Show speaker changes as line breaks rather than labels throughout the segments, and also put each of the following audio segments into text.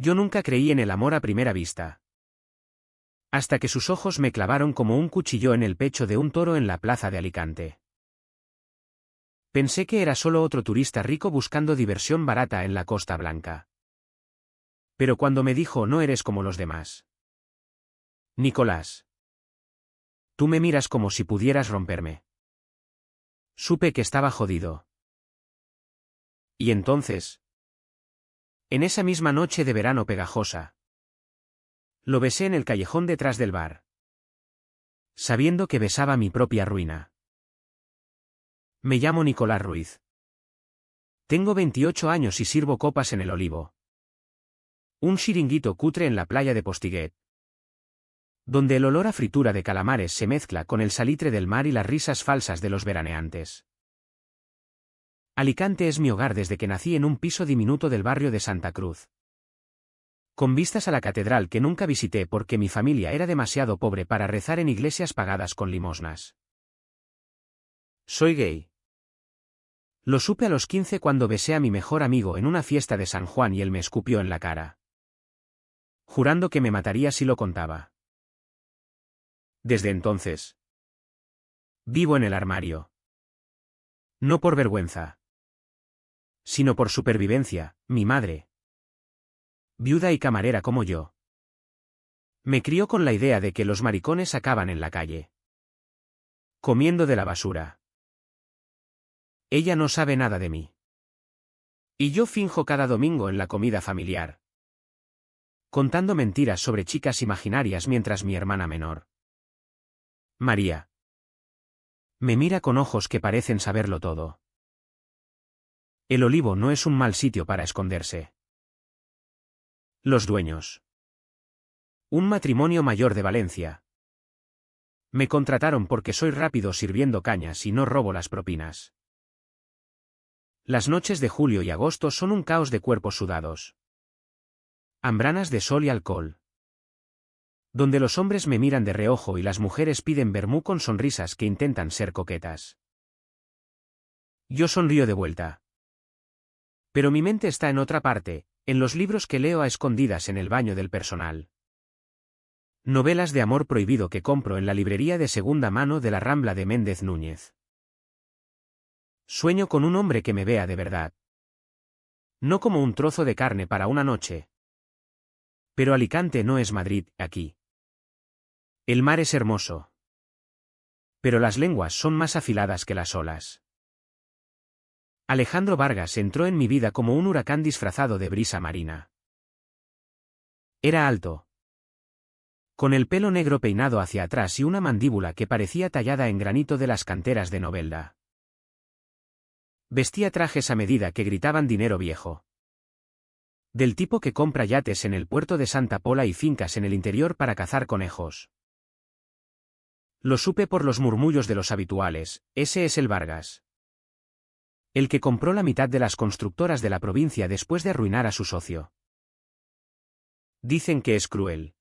Yo nunca creí en el amor a primera vista. Hasta que sus ojos me clavaron como un cuchillo en el pecho de un toro en la plaza de Alicante. Pensé que era solo otro turista rico buscando diversión barata en la Costa Blanca. Pero cuando me dijo no eres como los demás. Nicolás. Tú me miras como si pudieras romperme. Supe que estaba jodido. Y entonces. En esa misma noche de verano pegajosa. Lo besé en el callejón detrás del bar. Sabiendo que besaba mi propia ruina. Me llamo Nicolás Ruiz. Tengo 28 años y sirvo copas en el Olivo. Un chiringuito cutre en la playa de Postiguet. Donde el olor a fritura de calamares se mezcla con el salitre del mar y las risas falsas de los veraneantes. Alicante es mi hogar desde que nací en un piso diminuto del barrio de Santa Cruz. Con vistas a la catedral que nunca visité porque mi familia era demasiado pobre para rezar en iglesias pagadas con limosnas. Soy gay. Lo supe a los 15 cuando besé a mi mejor amigo en una fiesta de San Juan y él me escupió en la cara. Jurando que me mataría si lo contaba. Desde entonces. Vivo en el armario. No por vergüenza. Sino por supervivencia, mi madre. Viuda y camarera como yo. Me crió con la idea de que los maricones acaban en la calle. Comiendo de la basura. Ella no sabe nada de mí. Y yo finjo cada domingo en la comida familiar. Contando mentiras sobre chicas imaginarias mientras mi hermana menor. María. Me mira con ojos que parecen saberlo todo. El Olivo no es un mal sitio para esconderse. Los dueños. Un matrimonio mayor de Valencia. Me contrataron porque soy rápido sirviendo cañas y no robo las propinas. Las noches de julio y agosto son un caos de cuerpos sudados. Hambranas de sol y alcohol. Donde los hombres me miran de reojo y las mujeres piden vermú con sonrisas que intentan ser coquetas. Yo sonrío de vuelta. Pero mi mente está en otra parte, en los libros que leo a escondidas en el baño del personal. Novelas de amor prohibido que compro en la librería de segunda mano de la Rambla de Méndez Núñez. Sueño con un hombre que me vea de verdad. No como un trozo de carne para una noche. Pero Alicante no es Madrid, aquí. El mar es hermoso. Pero las lenguas son más afiladas que las olas. Alejandro Vargas entró en mi vida como un huracán disfrazado de brisa marina. Era alto. Con el pelo negro peinado hacia atrás y una mandíbula que parecía tallada en granito de las canteras de Novelda. Vestía trajes a medida que gritaban dinero viejo. Del tipo que compra yates en el puerto de Santa Pola y fincas en el interior para cazar conejos. Lo supe por los murmullos de los habituales, ese es el Vargas. El que compró la mitad de las constructoras de la provincia después de arruinar a su socio. Dicen que es cruel.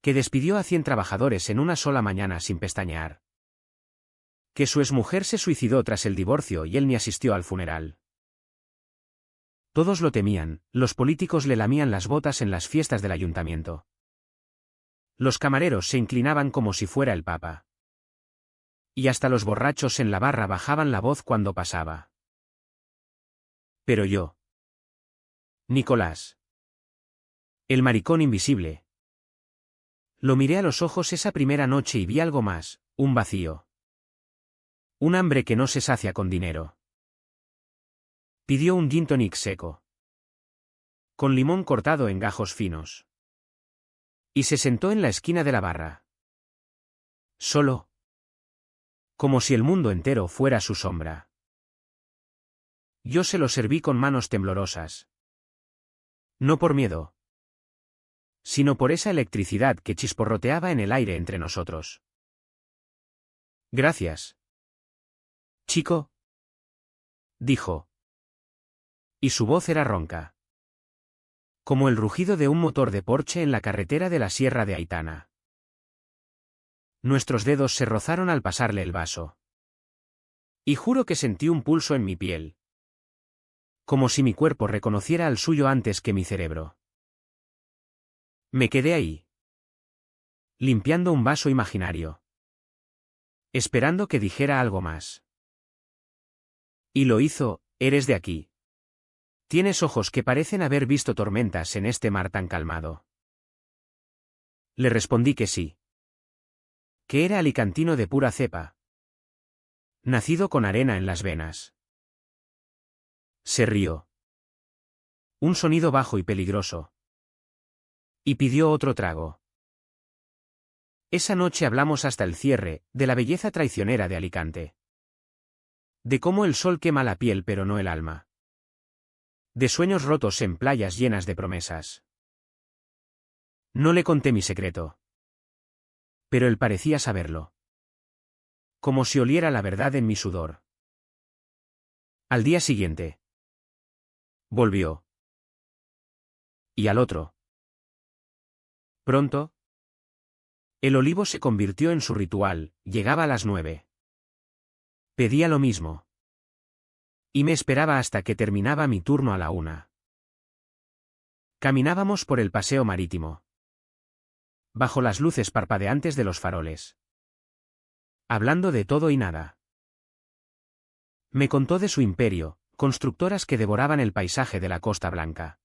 Que despidió a 100 trabajadores en una sola mañana sin pestañear. Que su exmujer se suicidó tras el divorcio y él ni asistió al funeral. Todos lo temían, los políticos le lamían las botas en las fiestas del ayuntamiento. Los camareros se inclinaban como si fuera el Papa. Y hasta los borrachos en la barra bajaban la voz cuando pasaba. Pero yo. Nicolás. El maricón invisible. Lo miré a los ojos esa primera noche y vi algo más, un vacío. Un hambre que no se sacia con dinero. Pidió un gin tonic seco. Con limón cortado en gajos finos. Y se sentó en la esquina de la barra. Solo. Como si el mundo entero fuera su sombra. Yo se lo serví con manos temblorosas. No por miedo. Sino por esa electricidad que chisporroteaba en el aire entre nosotros. Gracias. Chico. Dijo. Y su voz era ronca. Como el rugido de un motor de Porsche en la carretera de la Sierra de Aitana. Nuestros dedos se rozaron al pasarle el vaso. Y juro que sentí un pulso en mi piel. Como si mi cuerpo reconociera al suyo antes que mi cerebro. Me quedé ahí, limpiando un vaso imaginario, esperando que dijera algo más. Y lo hizo: eres de aquí. Tienes ojos que parecen haber visto tormentas en este mar tan calmado. Le respondí que sí. Que era alicantino de pura cepa. Nacido con arena en las venas. Se rió. Un sonido bajo y peligroso. Y pidió otro trago. Esa noche hablamos hasta el cierre, de la belleza traicionera de Alicante. De cómo el sol quema la piel pero no el alma. De sueños rotos en playas llenas de promesas. No le conté mi secreto. Pero él parecía saberlo. Como si oliera la verdad en mi sudor. Al día siguiente. Volvió. Y al otro. Pronto. El olivo se convirtió en su ritual: llegaba a las 9. Pedía lo mismo. Y me esperaba hasta que terminaba mi turno a la 1. Caminábamos por el paseo marítimo. Bajo las luces parpadeantes de los faroles. Hablando de todo y nada. Me contó de su imperio, constructoras que devoraban el paisaje de la Costa Blanca.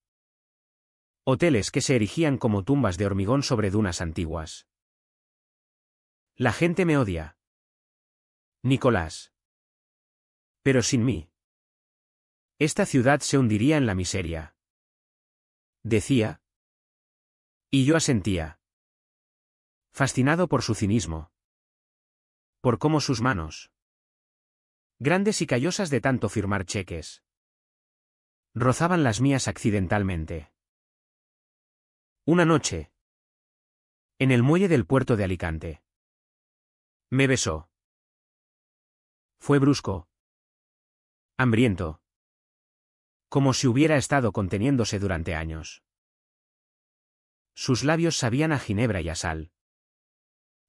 Hoteles que se erigían como tumbas de hormigón sobre dunas antiguas. La gente me odia. Nicolás. Pero sin mí. Esta ciudad se hundiría en la miseria. Decía. Y yo asentía. Fascinado por su cinismo. Por cómo sus manos, grandes y callosas de tanto firmar cheques, rozaban las mías accidentalmente. Una noche. En el muelle del puerto de Alicante. Me besó. Fue brusco. Hambriento. Como si hubiera estado conteniéndose durante años. Sus labios sabían a ginebra y a sal.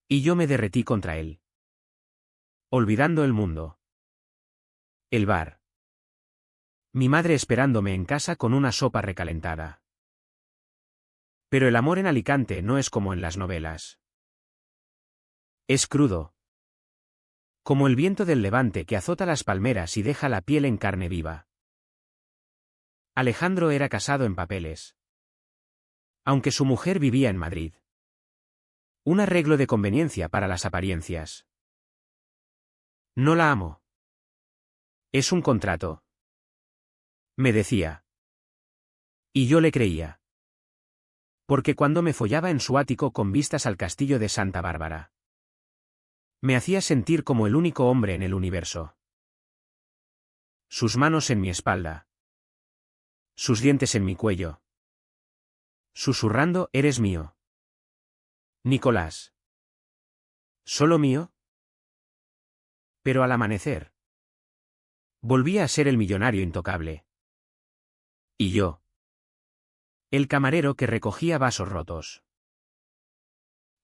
Y yo me derretí contra él. Olvidando el mundo. El bar. Mi madre esperándome en casa con una sopa recalentada. Pero el amor en Alicante no es como en las novelas. Es crudo. Como el viento del levante que azota las palmeras y deja la piel en carne viva. Alejandro era casado en papeles. Aunque su mujer vivía en Madrid. Un arreglo de conveniencia para las apariencias. No la amo. Es un contrato. Me decía. Y yo le creía. Porque cuando me follaba en su ático con vistas al castillo de Santa Bárbara, me hacía sentir como el único hombre en el universo. Sus manos en mi espalda. Sus dientes en mi cuello. Susurrando: eres mío. Nicolás. ¿Solo mío? Pero al amanecer. Volvía a ser el millonario intocable. Y yo. El camarero que recogía vasos rotos.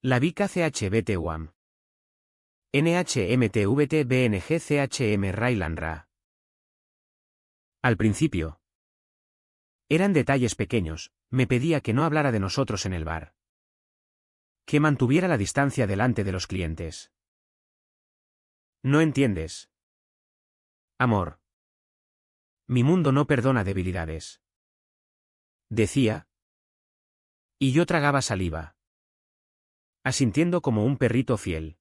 La Vica CHBT UAM. NHMTVT BNG CHM Railanra. Al principio. Eran detalles pequeños: me pedía que no hablara de nosotros en el bar. Que mantuviera la distancia delante de los clientes. No entiendes. Amor. Mi mundo no perdona debilidades. Decía. Y yo tragaba saliva. Asintiendo como un perrito fiel.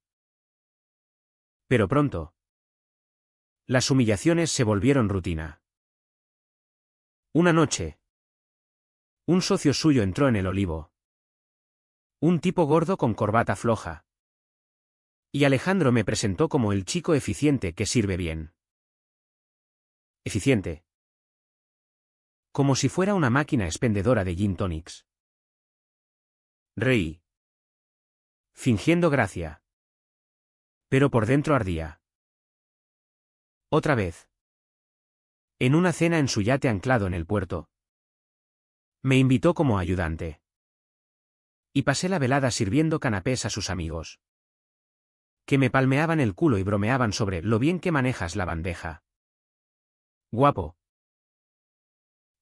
Pero pronto. Las humillaciones se volvieron rutina. Una noche. Un socio suyo entró en el Olivo. Un tipo gordo con corbata floja. Y Alejandro me presentó como el chico eficiente que sirve bien. Eficiente. Como si fuera una máquina expendedora de gin tonics. Reí. Fingiendo gracia. Pero por dentro ardía. Otra vez. En una cena en su yate anclado en el puerto. Me invitó como ayudante. Y pasé la velada sirviendo canapés a sus amigos. Que me palmeaban el culo y bromeaban sobre lo bien que manejas la bandeja. Guapo.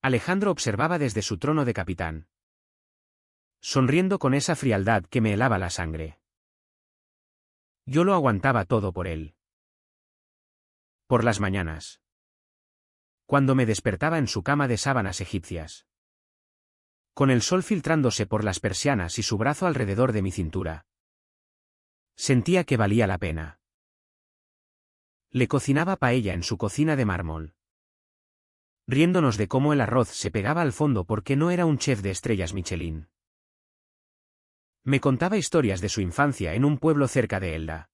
Alejandro observaba desde su trono de capitán. sonriendo con esa frialdad que me helaba la sangre. Yo lo aguantaba todo por él. Por las mañanas. Cuando me despertaba en su cama de sábanas egipcias. Con el sol filtrándose por las persianas y su brazo alrededor de mi cintura. Sentía que valía la pena. Le cocinaba paella en su cocina de mármol. Riéndonos de cómo el arroz se pegaba al fondo porque no era un chef de estrellas Michelin. Me contaba historias de su infancia en un pueblo cerca de Elda,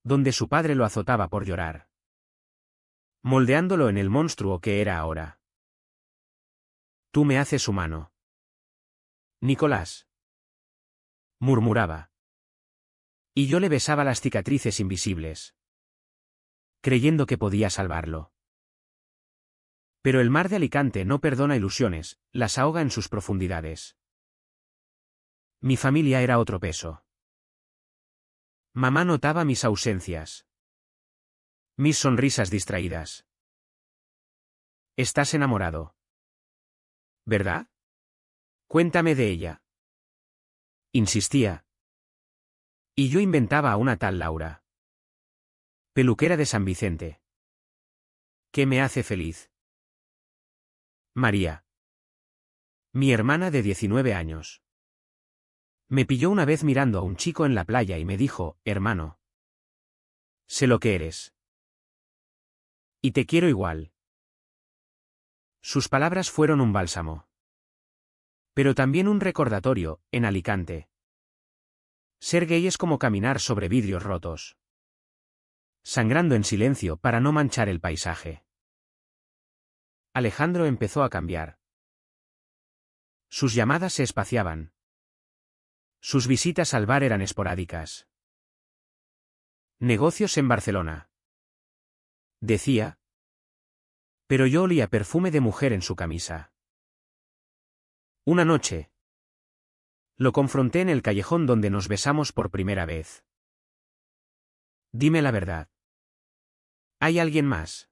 donde su padre lo azotaba por llorar, moldeándolo en el monstruo que era ahora. Tú me haces humano, Nicolás, murmuraba. Y yo le besaba las cicatrices invisibles, creyendo que podía salvarlo. Pero el mar de Alicante no perdona ilusiones, las ahoga en sus profundidades. Mi familia era otro peso. Mamá notaba mis ausencias. Mis sonrisas distraídas. ¿Estás enamorado? ¿Verdad? Cuéntame de ella. Insistía. Y yo inventaba a una tal Laura, peluquera de San Vicente, que me hace feliz. María, mi hermana de 19 años. Me pilló una vez mirando a un chico en la playa y me dijo, hermano, sé lo que eres. Y te quiero igual. Sus palabras fueron un bálsamo. Pero también un recordatorio, en Alicante. Ser gay es como caminar sobre vidrios rotos. Sangrando en silencio para no manchar el paisaje. Alejandro empezó a cambiar. Sus llamadas se espaciaban. Sus visitas al bar eran esporádicas. Negocios en Barcelona. Decía. Pero yo olía perfume de mujer en su camisa. Una noche. Lo confronté en el callejón donde nos besamos por primera vez. Dime la verdad. ¿Hay alguien más?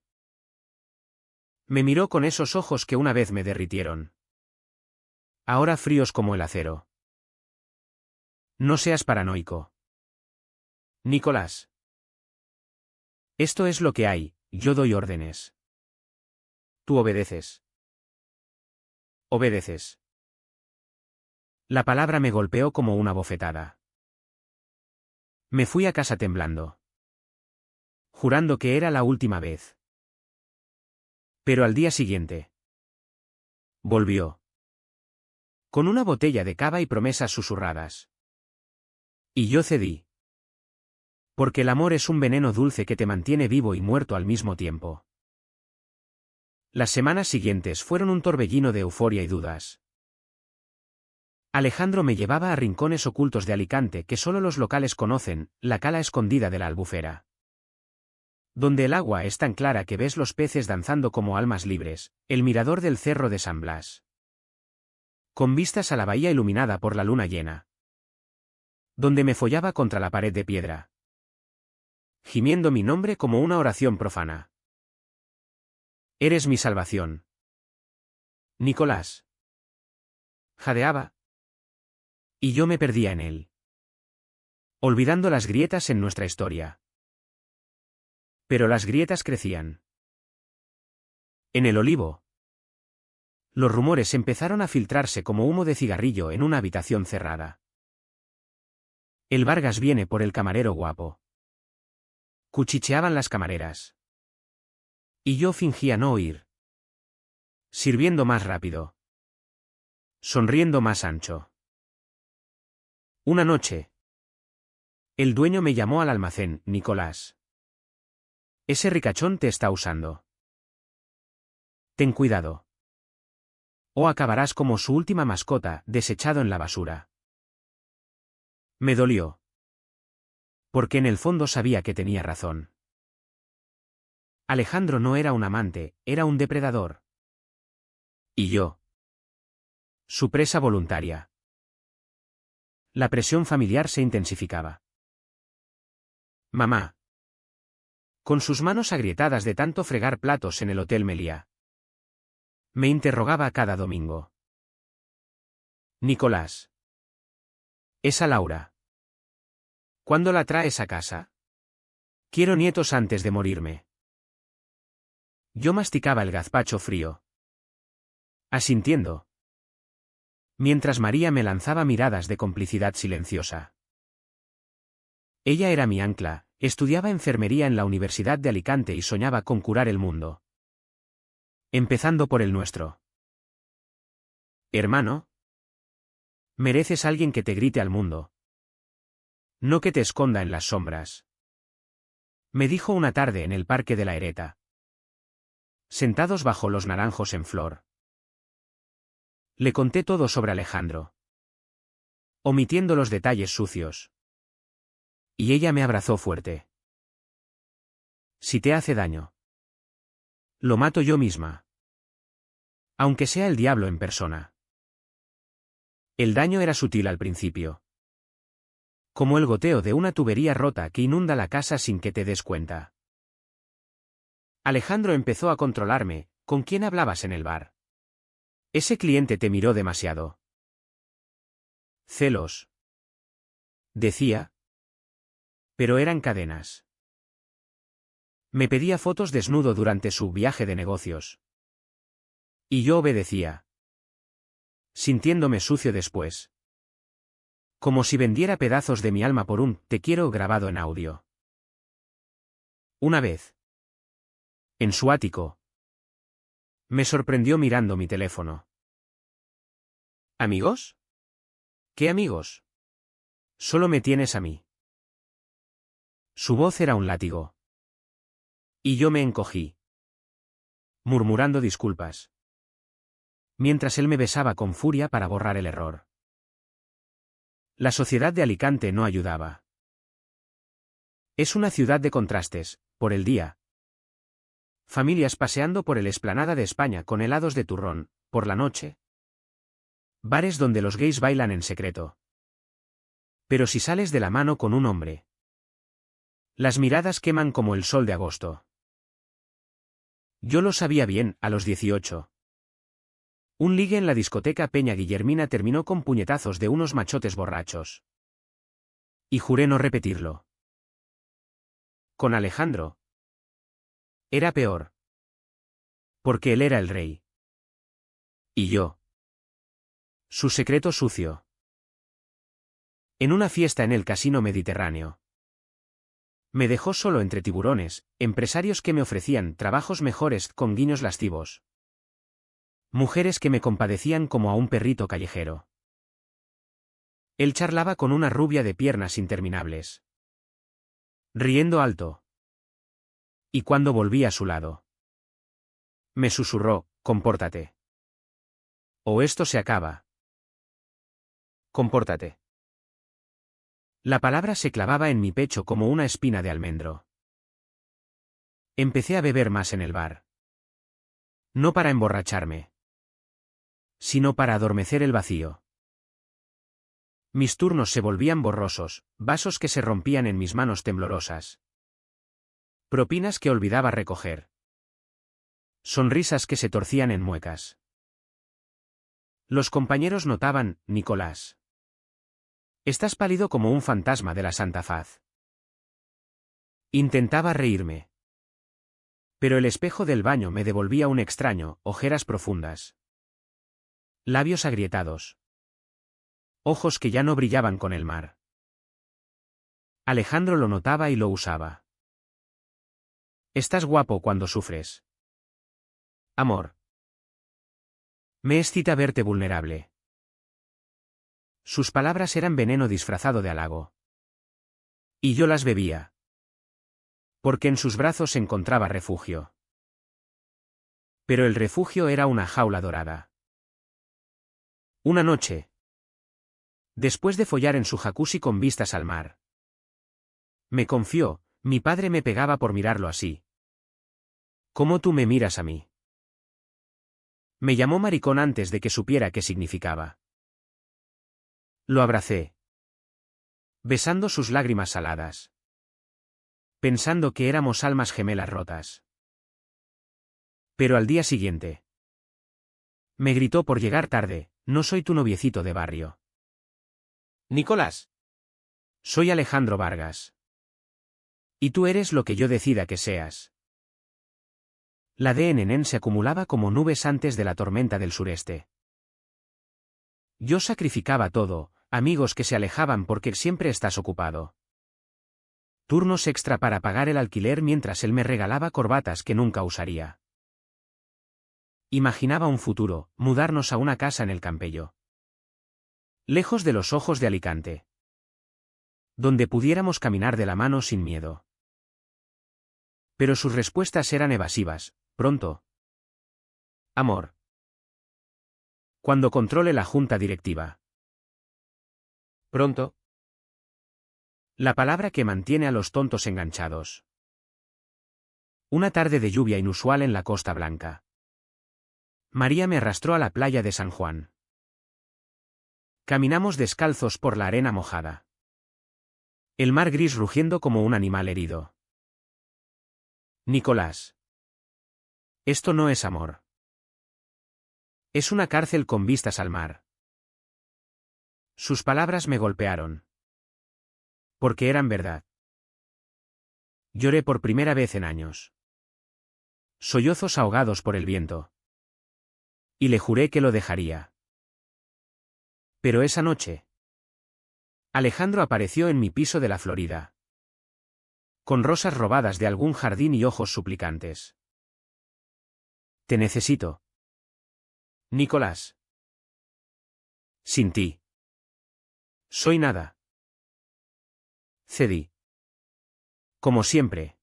Me miró con esos ojos que una vez me derritieron. Ahora fríos como el acero. No seas paranoico, Nicolás. Esto es lo que hay, yo doy órdenes. Tú obedeces. Obedeces. La palabra me golpeó como una bofetada. Me fui a casa temblando, jurando que era la última vez. Pero al día siguiente. Volvió. Con una botella de cava y promesas susurradas. Y yo cedí. Porque el amor es un veneno dulce que te mantiene vivo y muerto al mismo tiempo. Las semanas siguientes fueron un torbellino de euforia y dudas. Alejandro me llevaba a rincones ocultos de Alicante que solo los locales conocen, la cala escondida de la Albufera. Donde el agua es tan clara que ves los peces danzando como almas libres, el mirador del cerro de San Blas. Con vistas a la bahía iluminada por la luna llena. Donde me follaba contra la pared de piedra. Gimiendo mi nombre como una oración profana. Eres mi salvación, Nicolás. Jadeaba. Y yo me perdía en él. Olvidando las grietas en nuestra historia. Pero las grietas crecían. En el olivo. Los rumores empezaron a filtrarse como humo de cigarrillo en una habitación cerrada. El Vargas viene por el camarero guapo. Cuchicheaban las camareras. Y yo fingía no oír. Sirviendo más rápido. Sonriendo más ancho. Una noche. El dueño me llamó al almacén, Nicolás. Ese ricachón te está usando. Ten cuidado. O acabarás como su última mascota, desechado en la basura. Me dolió. Porque en el fondo sabía que tenía razón. Alejandro no era un amante, era un depredador. Y yo. Su presa voluntaria. La presión familiar se intensificaba. Mamá. Con sus manos agrietadas de tanto fregar platos en el Hotel Meliá. Me interrogaba cada domingo. Nicolás. Esa Laura. ¿Cuándo la traes a casa? Quiero nietos antes de morirme. Yo masticaba el gazpacho frío, asintiendo, mientras María me lanzaba miradas de complicidad silenciosa. Ella era mi ancla, estudiaba enfermería en la Universidad de Alicante y soñaba con curar el mundo. Empezando por el nuestro. Hermano, mereces alguien que te grite al mundo. No que te esconda en las sombras. Me dijo una tarde en el Parque de la Ereta. Sentados bajo los naranjos en flor. Le conté todo sobre Alejandro, omitiendo los detalles sucios. Y ella me abrazó fuerte. Si te hace daño, lo mato yo misma. Aunque sea el diablo en persona. El daño era sutil al principio. Como el goteo de una tubería rota que inunda la casa sin que te des cuenta. Alejandro empezó a controlarme. ¿Con quién hablabas en el bar? Ese cliente te miró demasiado. Celos. Decía. Pero eran cadenas. Me pedía fotos desnudo durante su viaje de negocios. Y yo obedecía. Sintiéndome sucio después. Como si vendiera pedazos de mi alma por un "te quiero" grabado en audio. Una vez. En su ático. Me sorprendió mirando mi teléfono. ¿Amigos? ¿Qué amigos? Solo me tienes a mí. Su voz era un látigo. Y yo me encogí. Murmurando disculpas. Mientras él me besaba con furia para borrar el error. La sociedad de Alicante no ayudaba. Es una ciudad de contrastes, por el día. Familias paseando por el Explanada de España con helados de turrón, por la noche. Bares donde los gays bailan en secreto. Pero si sales de la mano con un hombre. Las miradas queman como el sol de agosto. Yo lo sabía bien, a los 18. Un ligue en la discoteca Peña Guillermina terminó con puñetazos de unos machotes borrachos. Y juré no repetirlo. Con Alejandro. Era peor. Porque él era el rey. Y yo. Su secreto sucio. En una fiesta en el Casino Mediterráneo. Me dejó solo entre tiburones, empresarios que me ofrecían trabajos mejores con guiños lascivos. Mujeres que me compadecían como a un perrito callejero. Él charlaba con una rubia de piernas interminables. Riendo alto. Y cuando volví a su lado. Me susurró, compórtate. O esto se acaba. Compórtate. La palabra se clavaba en mi pecho como una espina de almendro. Empecé a beber más en el bar. No para emborracharme. Sino para adormecer el vacío. Mis turnos se volvían borrosos, vasos que se rompían en mis manos temblorosas. Propinas que olvidaba recoger. Sonrisas que se torcían en muecas. Los compañeros notaban, Nicolás. Estás pálido como un fantasma de la Santa Faz. Intentaba reírme. Pero el espejo del baño me devolvía un extraño, ojeras profundas. Labios agrietados. Ojos que ya no brillaban con el mar. Alejandro lo notaba y lo usaba. Estás guapo cuando sufres. Amor. Me excita verte vulnerable. Sus palabras eran veneno disfrazado de halago. Y yo las bebía. Porque en sus brazos encontraba refugio. Pero el refugio era una jaula dorada. Una noche. Después de follar en su jacuzzi con vistas al mar. Me confió, mi padre me pegaba por mirarlo así. ¿Cómo tú me miras a mí? Me llamó maricón antes de que supiera qué significaba. Lo abracé. Besando sus lágrimas saladas. Pensando que éramos almas gemelas rotas. Pero al día siguiente. Me gritó por llegar tarde, No soy tu noviecito de barrio.
Nicolás.
Soy Alejandro Vargas. Y tú eres lo que yo decida que seas. La de Nenen se acumulaba como nubes antes de la tormenta del sureste. Yo sacrificaba todo, amigos que se alejaban porque siempre estás ocupado. Turnos extra para pagar el alquiler mientras él me regalaba corbatas que nunca usaría. Imaginaba un futuro, mudarnos a una casa en el Campello. Lejos de los ojos de Alicante. Donde pudiéramos caminar de la mano sin miedo. Pero sus respuestas eran evasivas. Pronto. Amor. Cuando controle la junta directiva.
Pronto.
La palabra que mantiene a los tontos enganchados. Una tarde de lluvia inusual en la Costa Blanca. María me arrastró a la playa de San Juan. Caminamos descalzos por la arena mojada. El mar gris rugiendo como un animal herido. Nicolás. Esto no es amor. Es una cárcel con vistas al mar. Sus palabras me golpearon. Porque eran verdad. Lloré por primera vez en años. Sollozos ahogados por el viento. Y le juré que lo dejaría. Pero esa noche. Alejandro apareció en mi piso de la Florida. Con rosas robadas de algún jardín y ojos suplicantes. Te necesito. Nicolás. Sin ti. Soy nada. Cedí. Como siempre.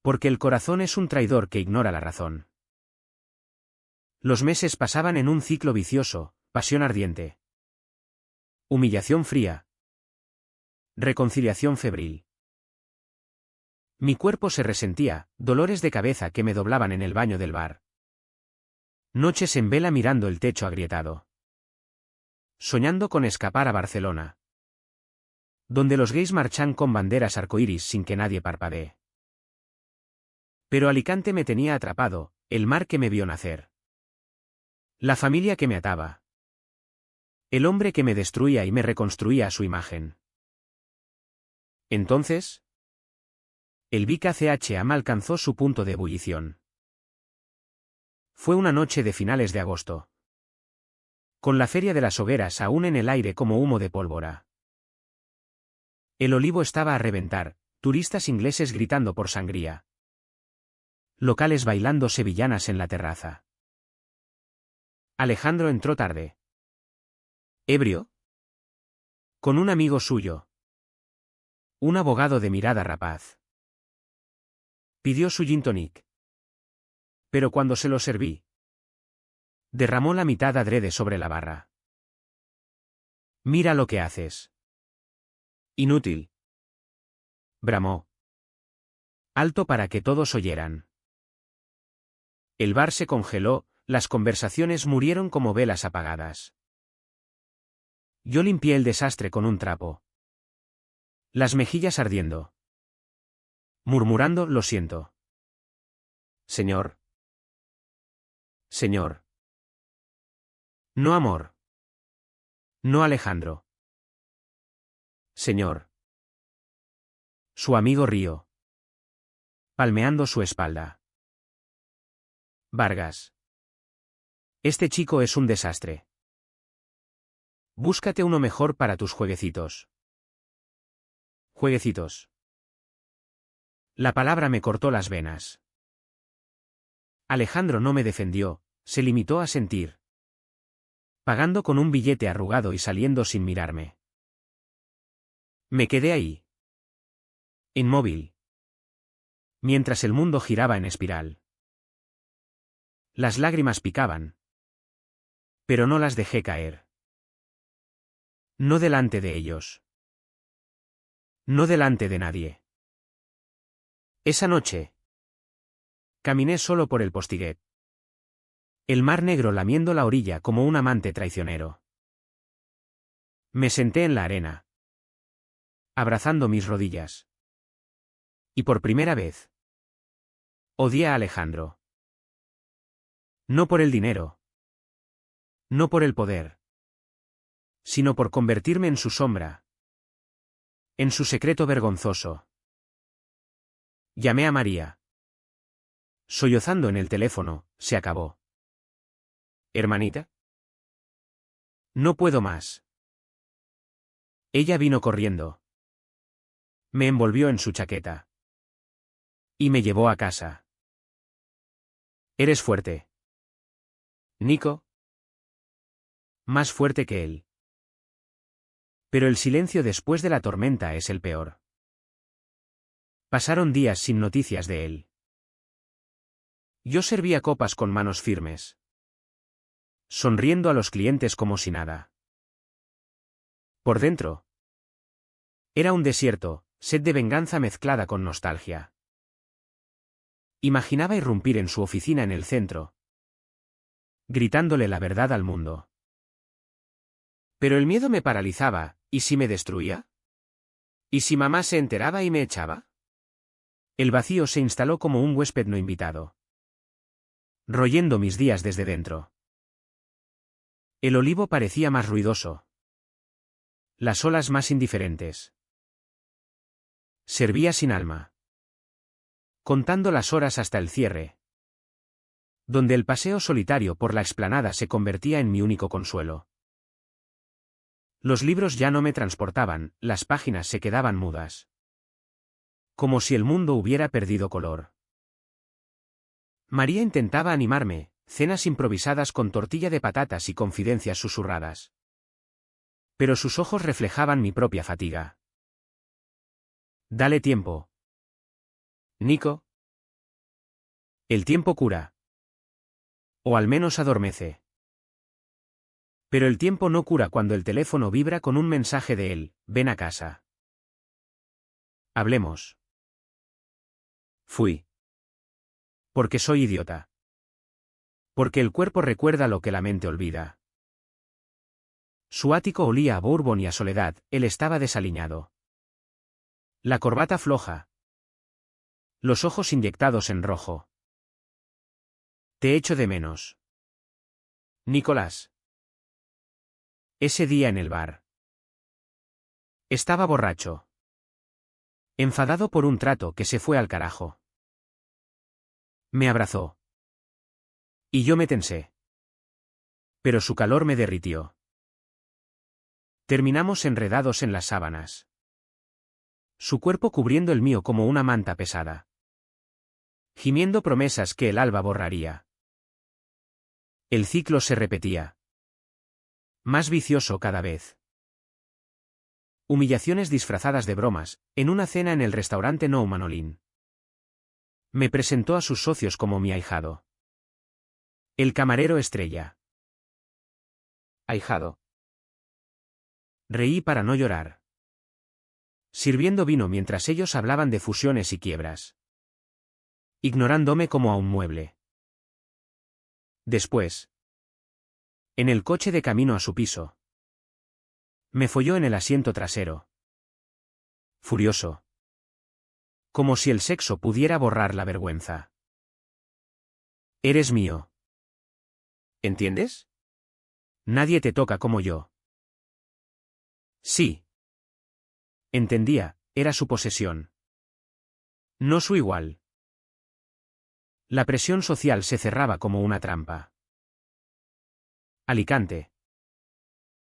Porque el corazón es un traidor que ignora la razón. Los meses pasaban en un ciclo vicioso, pasión ardiente. Humillación fría. Reconciliación febril. Mi cuerpo se resentía, dolores de cabeza que me doblaban en el baño del bar. Noches en vela mirando el techo agrietado. Soñando con escapar a Barcelona. Donde los gays marchan con banderas arcoíris sin que nadie parpadee. Pero Alicante me tenía atrapado, el mar que me vio nacer. La familia que me ataba. El hombre que me destruía y me reconstruía a su imagen. Entonces, el Vic ACHA me alcanzó su punto de ebullición. Fue una noche de finales de agosto. Con la feria de las hogueras aún en el aire como humo de pólvora. El Olivo estaba a reventar, turistas ingleses gritando por sangría. Locales bailando sevillanas en la terraza. Alejandro entró tarde. ¿Ebrio? Con un amigo suyo. Un abogado de mirada rapaz. Pidió su gin tonic. Pero cuando se lo serví, derramó la mitad adrede sobre la barra. Mira lo que haces. Inútil. Bramó. Alto para que todos oyeran. El bar se congeló, las conversaciones murieron como velas apagadas. Yo limpié el desastre con un trapo. Las mejillas ardiendo. Murmurando, lo siento. Señor. Señor. No amor. No Alejandro. Señor. Su amigo rió. Palmeando su espalda. Vargas. Este chico es un desastre. Búscate uno mejor para tus jueguecitos. Jueguecitos. La palabra me cortó las venas. Alejandro no me defendió, se limitó a sentir. Pagando con un billete arrugado y saliendo sin mirarme. Me quedé ahí. Inmóvil. Mientras el mundo giraba en espiral. Las lágrimas picaban. Pero no las dejé caer. No delante de ellos. No delante de nadie. Esa noche. Caminé solo por el Postiguet. El mar negro lamiendo la orilla como un amante traicionero. Me senté en la arena. Abrazando mis rodillas. Y por primera vez. Odié a Alejandro. No por el dinero. No por el poder, sino por convertirme en su sombra, en su secreto vergonzoso. Llamé a María. Sollozando en el teléfono, se acabó. ¿Hermanita? No puedo más. Ella vino corriendo. Me envolvió en su chaqueta. Y me llevó a casa. Eres fuerte. Nico. Más fuerte que él. Pero el silencio después de la tormenta es el peor. Pasaron días sin noticias de él. Yo servía copas con manos firmes, sonriendo a los clientes como si nada. Por dentro, era un desierto, sed de venganza mezclada con nostalgia. Imaginaba irrumpir en su oficina en el centro, gritándole la verdad al mundo. Pero el miedo me paralizaba, ¿y si me destruía? ¿Y si mamá se enteraba y me echaba? El vacío se instaló como un huésped no invitado, royendo mis días desde dentro. El olivo parecía más ruidoso, las olas más indiferentes. Servía sin alma, contando las horas hasta el cierre, donde el paseo solitario por la explanada se convertía en mi único consuelo. Los libros ya no me transportaban, las páginas se quedaban mudas. Como si el mundo hubiera perdido color. María intentaba animarme, cenas improvisadas con tortilla de patatas y confidencias susurradas. Pero sus ojos reflejaban mi propia fatiga. Dale tiempo. Nico. El tiempo cura. O al menos adormece. Pero el tiempo no cura cuando el teléfono vibra con un mensaje de él, ven a casa. Hablemos. Fui. Porque soy idiota. Porque el cuerpo recuerda lo que la mente olvida. Su ático olía a bourbon y a soledad, él estaba desaliñado. La corbata floja. Los ojos inyectados en rojo. Te echo de menos. Nicolás. Ese día en el bar. Estaba borracho. Enfadado por un trato que se fue al carajo. Me abrazó. Y yo me tensé. Pero su calor me derritió. Terminamos enredados en las sábanas. Su cuerpo cubriendo el mío como una manta pesada. Gimiendo promesas que el alba borraría. El ciclo se repetía. Más vicioso cada vez. Humillaciones disfrazadas de bromas, en una cena en el restaurante No Manolín. Me presentó a sus socios como mi ahijado. El camarero estrella. Ahijado. Reí para no llorar. Sirviendo vino mientras ellos hablaban de fusiones y quiebras. Ignorándome como a un mueble. Después. En el coche de camino a su piso. Me folló en el asiento trasero. Furioso. Como si el sexo pudiera borrar la vergüenza. Eres mío. ¿Entiendes? Nadie te toca como yo. Sí. Entendía, era su posesión. No su igual. La presión social se cerraba como una trampa. Alicante.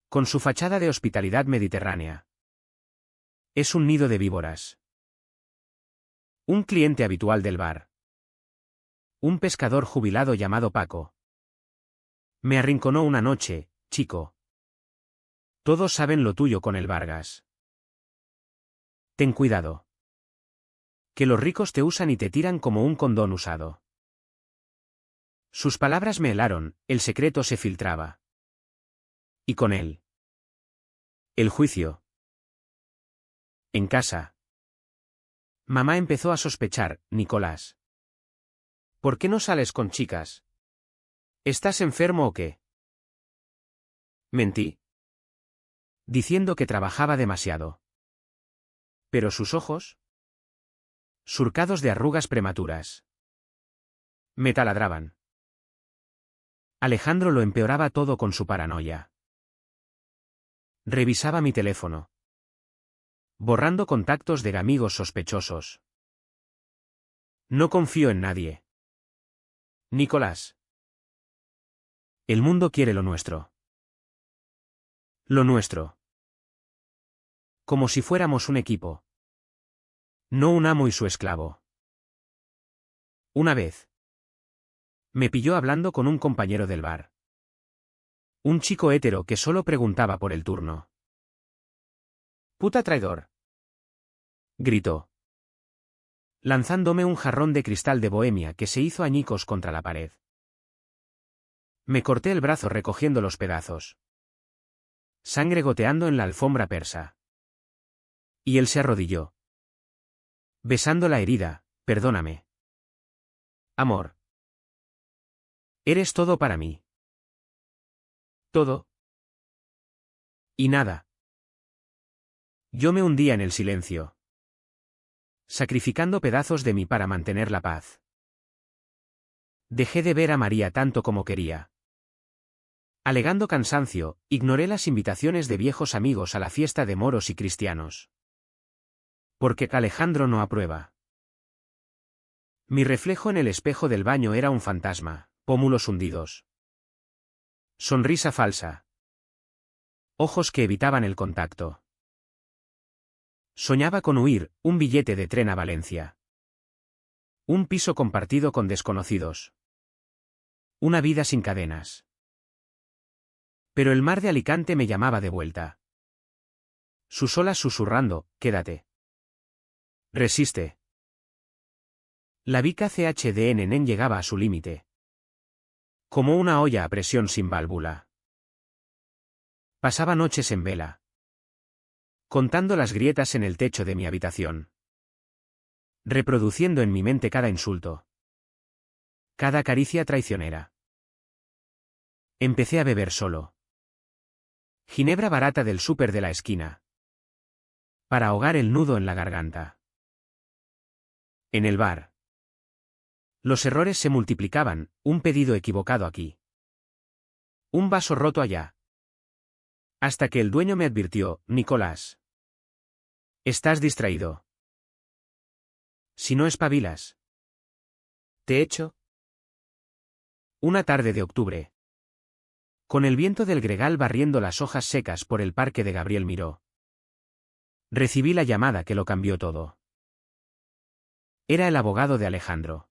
Con su fachada de hospitalidad mediterránea. Es un nido de víboras. Un cliente habitual del bar. Un pescador jubilado llamado Paco. Me arrinconó una noche, chico. Todos saben lo tuyo con el Vargas. Ten cuidado. Que los ricos te usan y te tiran como un condón usado. Sus palabras me helaron, el secreto se filtraba. Y con él. El juicio. En casa. Mamá empezó a sospechar, Nicolás. ¿Por qué no sales con chicas? ¿Estás enfermo o qué? Mentí. Diciendo que trabajaba demasiado. Pero sus ojos. Surcados de arrugas prematuras. Me taladraban. Alejandro lo empeoraba todo con su paranoia. Revisaba mi teléfono, borrando contactos de amigos sospechosos. No confío en nadie. Nicolás. El mundo quiere lo nuestro. Lo nuestro. Como si fuéramos un equipo. No un amo y su esclavo. Una vez me pilló hablando con un compañero del bar. Un chico hétero que solo preguntaba por el turno.
Puta traidor.
Gritó, lanzándome un jarrón de cristal de Bohemia que se hizo añicos contra la pared. Me corté el brazo recogiendo los pedazos. Sangre goteando en la alfombra persa. Y él se arrodilló, besando la herida. Perdóname. Amor. Eres todo para mí. Todo. Y nada. Yo me hundía en el silencio, sacrificando pedazos de mí para mantener la paz. Dejé de ver a María tanto como quería. Alegando cansancio, ignoré las invitaciones de viejos amigos a la fiesta de moros y cristianos. Porque Alejandro no aprueba. Mi reflejo en el espejo del baño era un fantasma, pómulos hundidos. Sonrisa falsa. Ojos que evitaban el contacto. Soñaba con huir, un billete de tren a Valencia. Un piso compartido con desconocidos. Una vida sin cadenas. Pero el mar de Alicante me llamaba de vuelta. Sus olas susurrando, quédate. Resiste. La Vica CHDNN llegaba a su límite. Como una olla a presión sin válvula. Pasaba noches en vela, contando las grietas en el techo de mi habitación. Reproduciendo en mi mente cada insulto. Cada caricia traicionera. Empecé a beber solo. Ginebra barata del súper de la esquina. Para ahogar el nudo en la garganta. En el bar. Los errores se multiplicaban, un pedido equivocado aquí. Un vaso roto allá. Hasta que el dueño me advirtió, Nicolás. Estás distraído. Si no espabilas. Te echo. Una tarde de octubre. Con el viento del gregal barriendo las hojas secas por el parque de Gabriel Miró. Recibí la llamada que lo cambió todo. Era el abogado de Alejandro.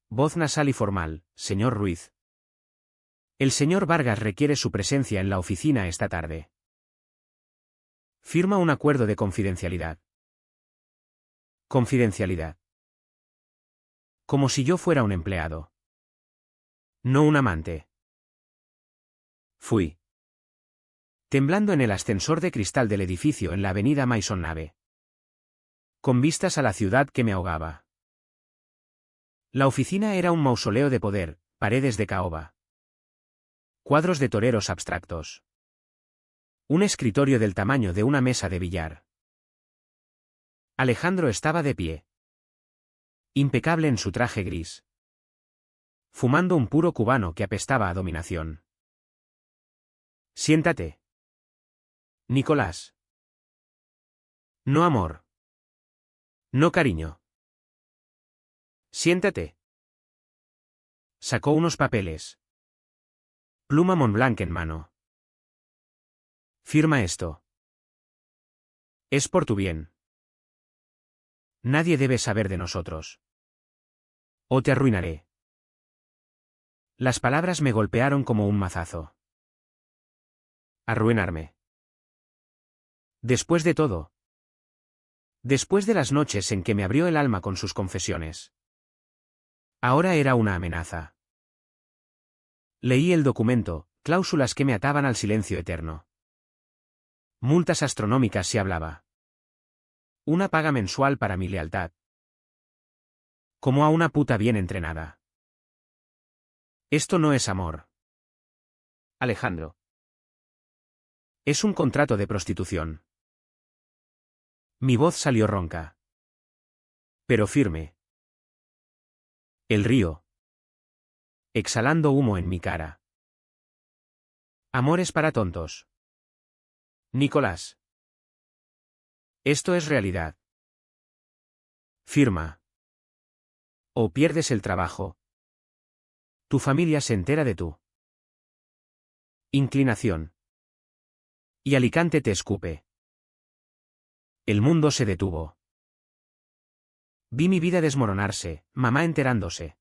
Voz nasal y formal, señor Ruiz. El señor Vargas requiere su presencia en la oficina esta tarde. Firma un acuerdo de confidencialidad. Confidencialidad. Como si yo fuera un empleado. No un amante. Fui. Temblando en el ascensor de cristal del edificio en la avenida Maisonneuve. Con vistas a la ciudad que me ahogaba. La oficina era un mausoleo de poder, paredes de caoba. Cuadros de toreros abstractos. Un escritorio del tamaño de una mesa de billar. Alejandro estaba de pie. Impecable en su traje gris. Fumando un puro cubano que apestaba a dominación. Siéntate. Nicolás. No amor. No cariño. Siéntate. Sacó unos papeles. Pluma Montblanc en mano. Firma esto. Es por tu bien. Nadie debe saber de nosotros. O te arruinaré. Las palabras me golpearon como un mazazo. Arruinarme. Después de todo. Después de las noches en que me abrió el alma con sus confesiones. Ahora era una amenaza. Leí el documento, cláusulas que me ataban al silencio eterno. Multas astronómicas si hablaba. Una paga mensual para mi lealtad. Como a una puta bien entrenada. Esto no es amor.
Alejandro.
Es un contrato de prostitución. Mi voz salió ronca. Pero firme. El río. exhalando humo en mi cara. Amores para tontos. Nicolás. Esto es realidad. Firma. O pierdes el trabajo. Tu familia se entera de tu inclinación. Y Alicante te escupe. El mundo se detuvo. Vi mi vida desmoronarse, mamá enterándose.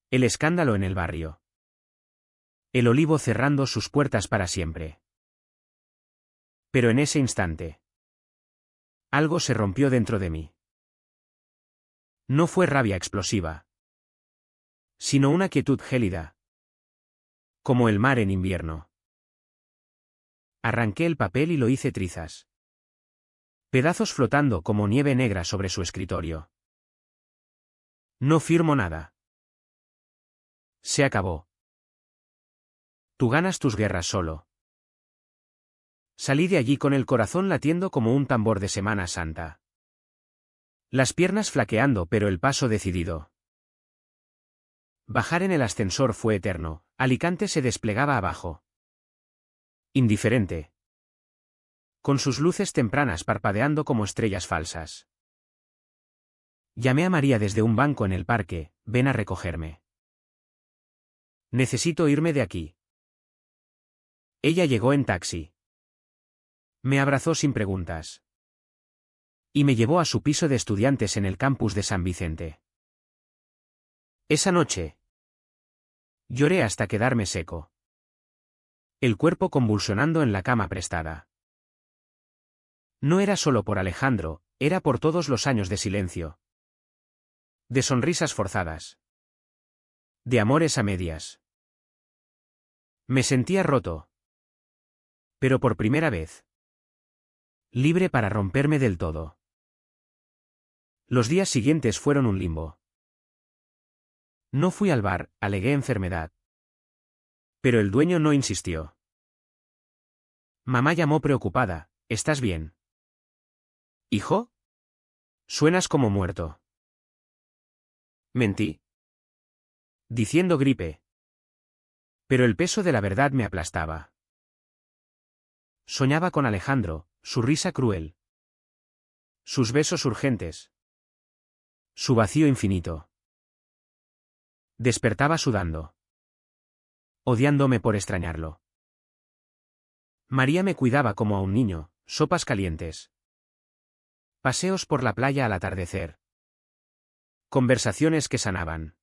El escándalo en el barrio. El Olivo cerrando sus puertas para siempre. Pero en ese instante, algo se rompió dentro de mí. No fue rabia explosiva, sino una quietud gélida, como el mar en invierno. Arranqué el papel y lo hice trizas. Pedazos flotando como nieve negra sobre su escritorio. No firmo nada. Se acabó. Tú ganas tus guerras solo. Salí de allí con el corazón latiendo como un tambor de Semana Santa. Las piernas flaqueando pero el paso decidido. Bajar en el ascensor fue eterno, Alicante se desplegaba abajo. Indiferente. Con sus luces tempranas parpadeando como estrellas falsas. Llamé a María desde un banco en el parque, ven a recogerme. Necesito irme de aquí. Ella llegó en taxi. Me abrazó sin preguntas. Y me llevó a su piso de estudiantes en el campus de San Vicente. Esa noche. Lloré hasta quedarme seco. El cuerpo convulsionando en la cama prestada. No era solo por Alejandro, era por todos los años de silencio. De sonrisas forzadas. De amores a medias. Me sentía roto. Pero por primera vez. Libre para romperme del todo. Los días siguientes fueron un limbo. No fui al bar, alegué enfermedad. Pero el dueño no insistió. Mamá llamó preocupada, ¿estás bien? ¿Hijo? Suenas como muerto. Mentí. Diciendo gripe. Pero el peso de la verdad me aplastaba. Soñaba con Alejandro, su risa cruel. Sus besos urgentes. Su vacío infinito. Despertaba sudando. Odiándome por extrañarlo. María me cuidaba como a un niño, sopas calientes. Paseos por la playa al atardecer. Conversaciones que sanaban.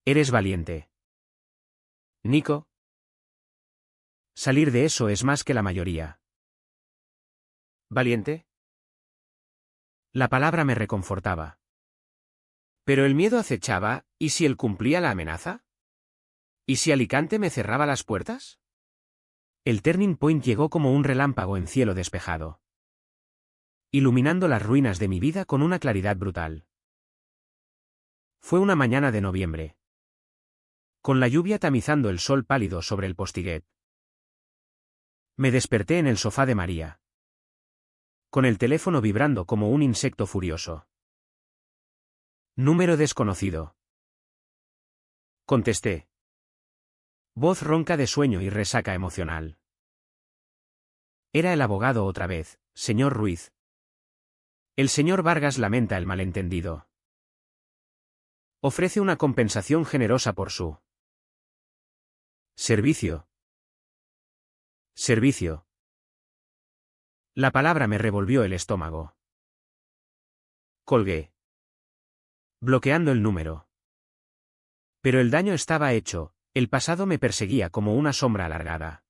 Eres valiente. Nico. Salir de eso es más que la mayoría. ¿Valiente? La palabra me reconfortaba. Pero el miedo acechaba, ¿y si él cumplía la amenaza? ¿Y si Alicante me cerraba las puertas? El turning point llegó como un relámpago en cielo despejado. Iluminando las ruinas de mi vida con una claridad brutal. Fue una mañana de noviembre. Con la lluvia tamizando el sol pálido sobre el postiguet. Me desperté en el sofá de María. Con el teléfono vibrando como un insecto furioso. Número desconocido. Contesté. Voz ronca de sueño y resaca emocional. Era el abogado otra vez, señor Ruiz. El señor Vargas lamenta el malentendido. Ofrece una compensación generosa por su servicio. Servicio. La palabra me revolvió el estómago. Colgué. Bloqueando el número. Pero el daño estaba hecho, el pasado me perseguía como una sombra alargada.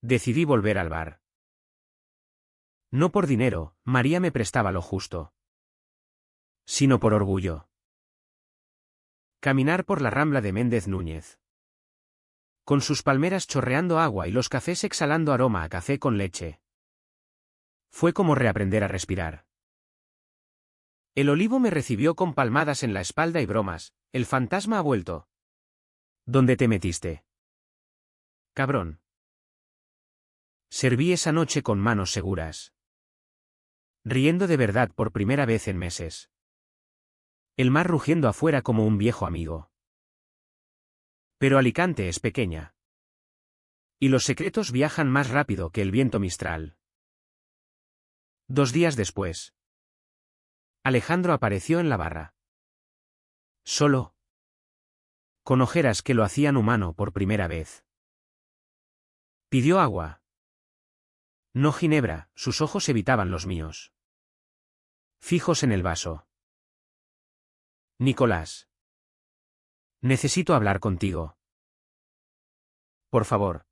Decidí volver al bar. No por dinero, María me prestaba lo justo. Sino por orgullo. Caminar por la Rambla de Méndez Núñez. Con sus palmeras chorreando agua y los cafés exhalando aroma a café con leche. Fue como reaprender a respirar. El Olivo me recibió con palmadas en la espalda y bromas, el fantasma ha vuelto. ¿Dónde te metiste? Cabrón. Serví esa noche con manos seguras. Riendo de verdad por primera vez en meses. El mar rugiendo afuera como un viejo amigo. Pero Alicante es pequeña. Y los secretos viajan más rápido que el viento mistral. 2 días después. Alejandro apareció en la barra. Solo. Con ojeras que lo hacían humano por primera vez. Pidió agua. No ginebra, sus ojos evitaban los míos. Fijos en el vaso. Nicolás. Necesito hablar contigo. Por favor.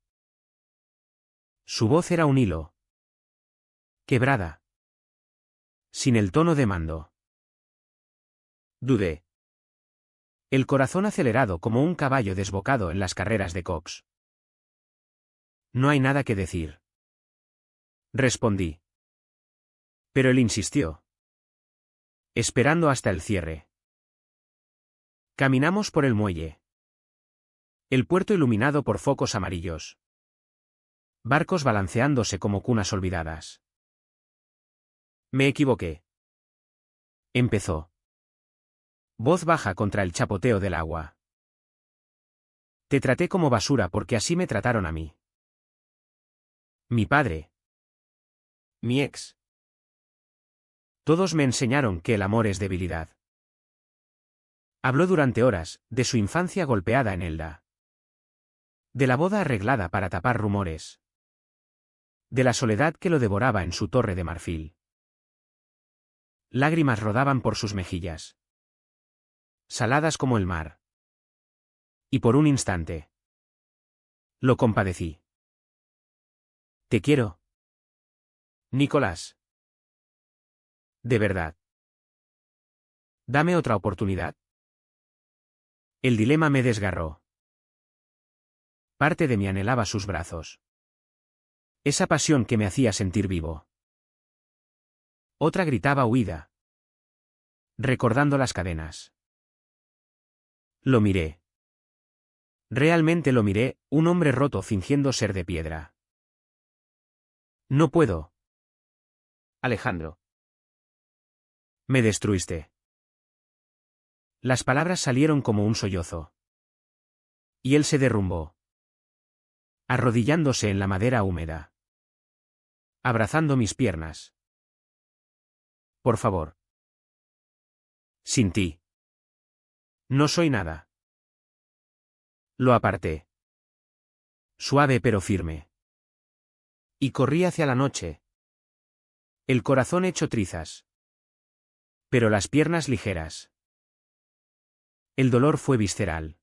Su voz era un hilo. Quebrada. Sin el tono de mando. Dudé. El corazón acelerado como un caballo desbocado en las carreras de Cox. No hay nada que decir. Respondí. Pero él insistió. Esperando hasta el cierre. Caminamos por el muelle. El puerto iluminado por focos amarillos. Barcos balanceándose como cunas olvidadas. Me equivoqué. Empezó. Voz baja contra el chapoteo del agua. Te traté como basura porque así me trataron a mí. Mi padre. Mi ex. Todos me enseñaron que el amor es debilidad. Habló durante horas, de su infancia golpeada en Elda. De la boda arreglada para tapar rumores. De la soledad que lo devoraba en su torre de marfil. Lágrimas rodaban por sus mejillas. Saladas como el mar. Y por un instante. Lo compadecí. Te quiero. Nicolás. De verdad. Dame otra oportunidad. El dilema me desgarró. Parte de mí anhelaba sus brazos. Esa pasión que me hacía sentir vivo. Otra gritaba huida. Recordando las cadenas. Lo miré. Realmente lo miré, un hombre roto fingiendo ser de piedra. No puedo.
Alejandro.
Me destruiste. Las palabras salieron como un sollozo. Y él se derrumbó. Arrodillándose en la madera húmeda. Abrazando mis piernas. Por favor. Sin ti. No soy nada. Lo aparté. Suave pero firme. Y corrí hacia la noche. El corazón hecho trizas. Pero las piernas ligeras. El dolor fue visceral.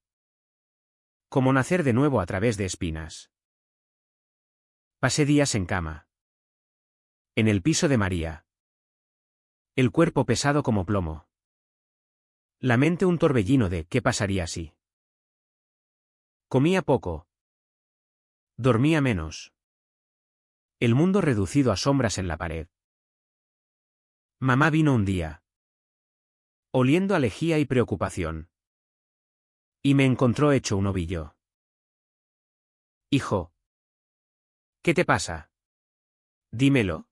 Como nacer de nuevo a través de espinas. Pasé días en cama. En el piso de María. El cuerpo pesado como plomo. La mente un torbellino de ¿qué pasaría si? Comía poco. Dormía menos. El mundo reducido a sombras en la pared. Mamá vino un día. Oliendo a lejía y preocupación. Y me encontró hecho un ovillo. Hijo. ¿Qué te pasa? Dímelo.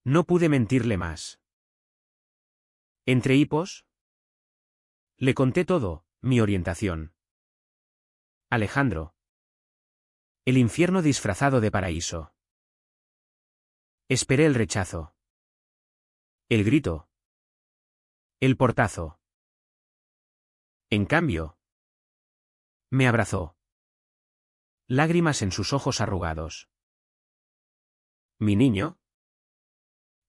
No pude mentirle más. ¿Entre hipos? Le conté todo, mi orientación. Alejandro. El infierno disfrazado de paraíso. Esperé el rechazo. El grito. El portazo. En cambio. Me abrazó. Lágrimas en sus ojos arrugados. Mi niño.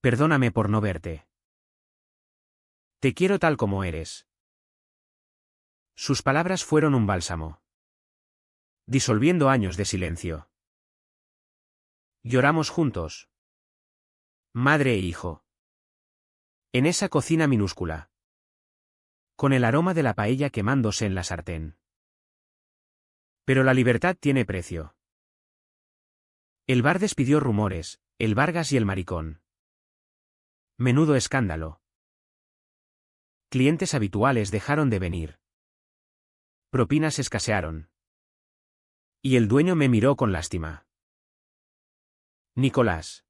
Perdóname por no verte. Te quiero tal como eres. Sus palabras fueron un bálsamo. Disolviendo años de silencio. Lloramos juntos. Madre e hijo. En esa cocina minúscula. Con el aroma de la paella quemándose en la sartén. Pero la libertad tiene precio. El bar despidió rumores, el Vargas y el maricón. Menudo escándalo. Clientes habituales dejaron de venir. Propinas escasearon. Y el dueño me miró con lástima. Nicolás.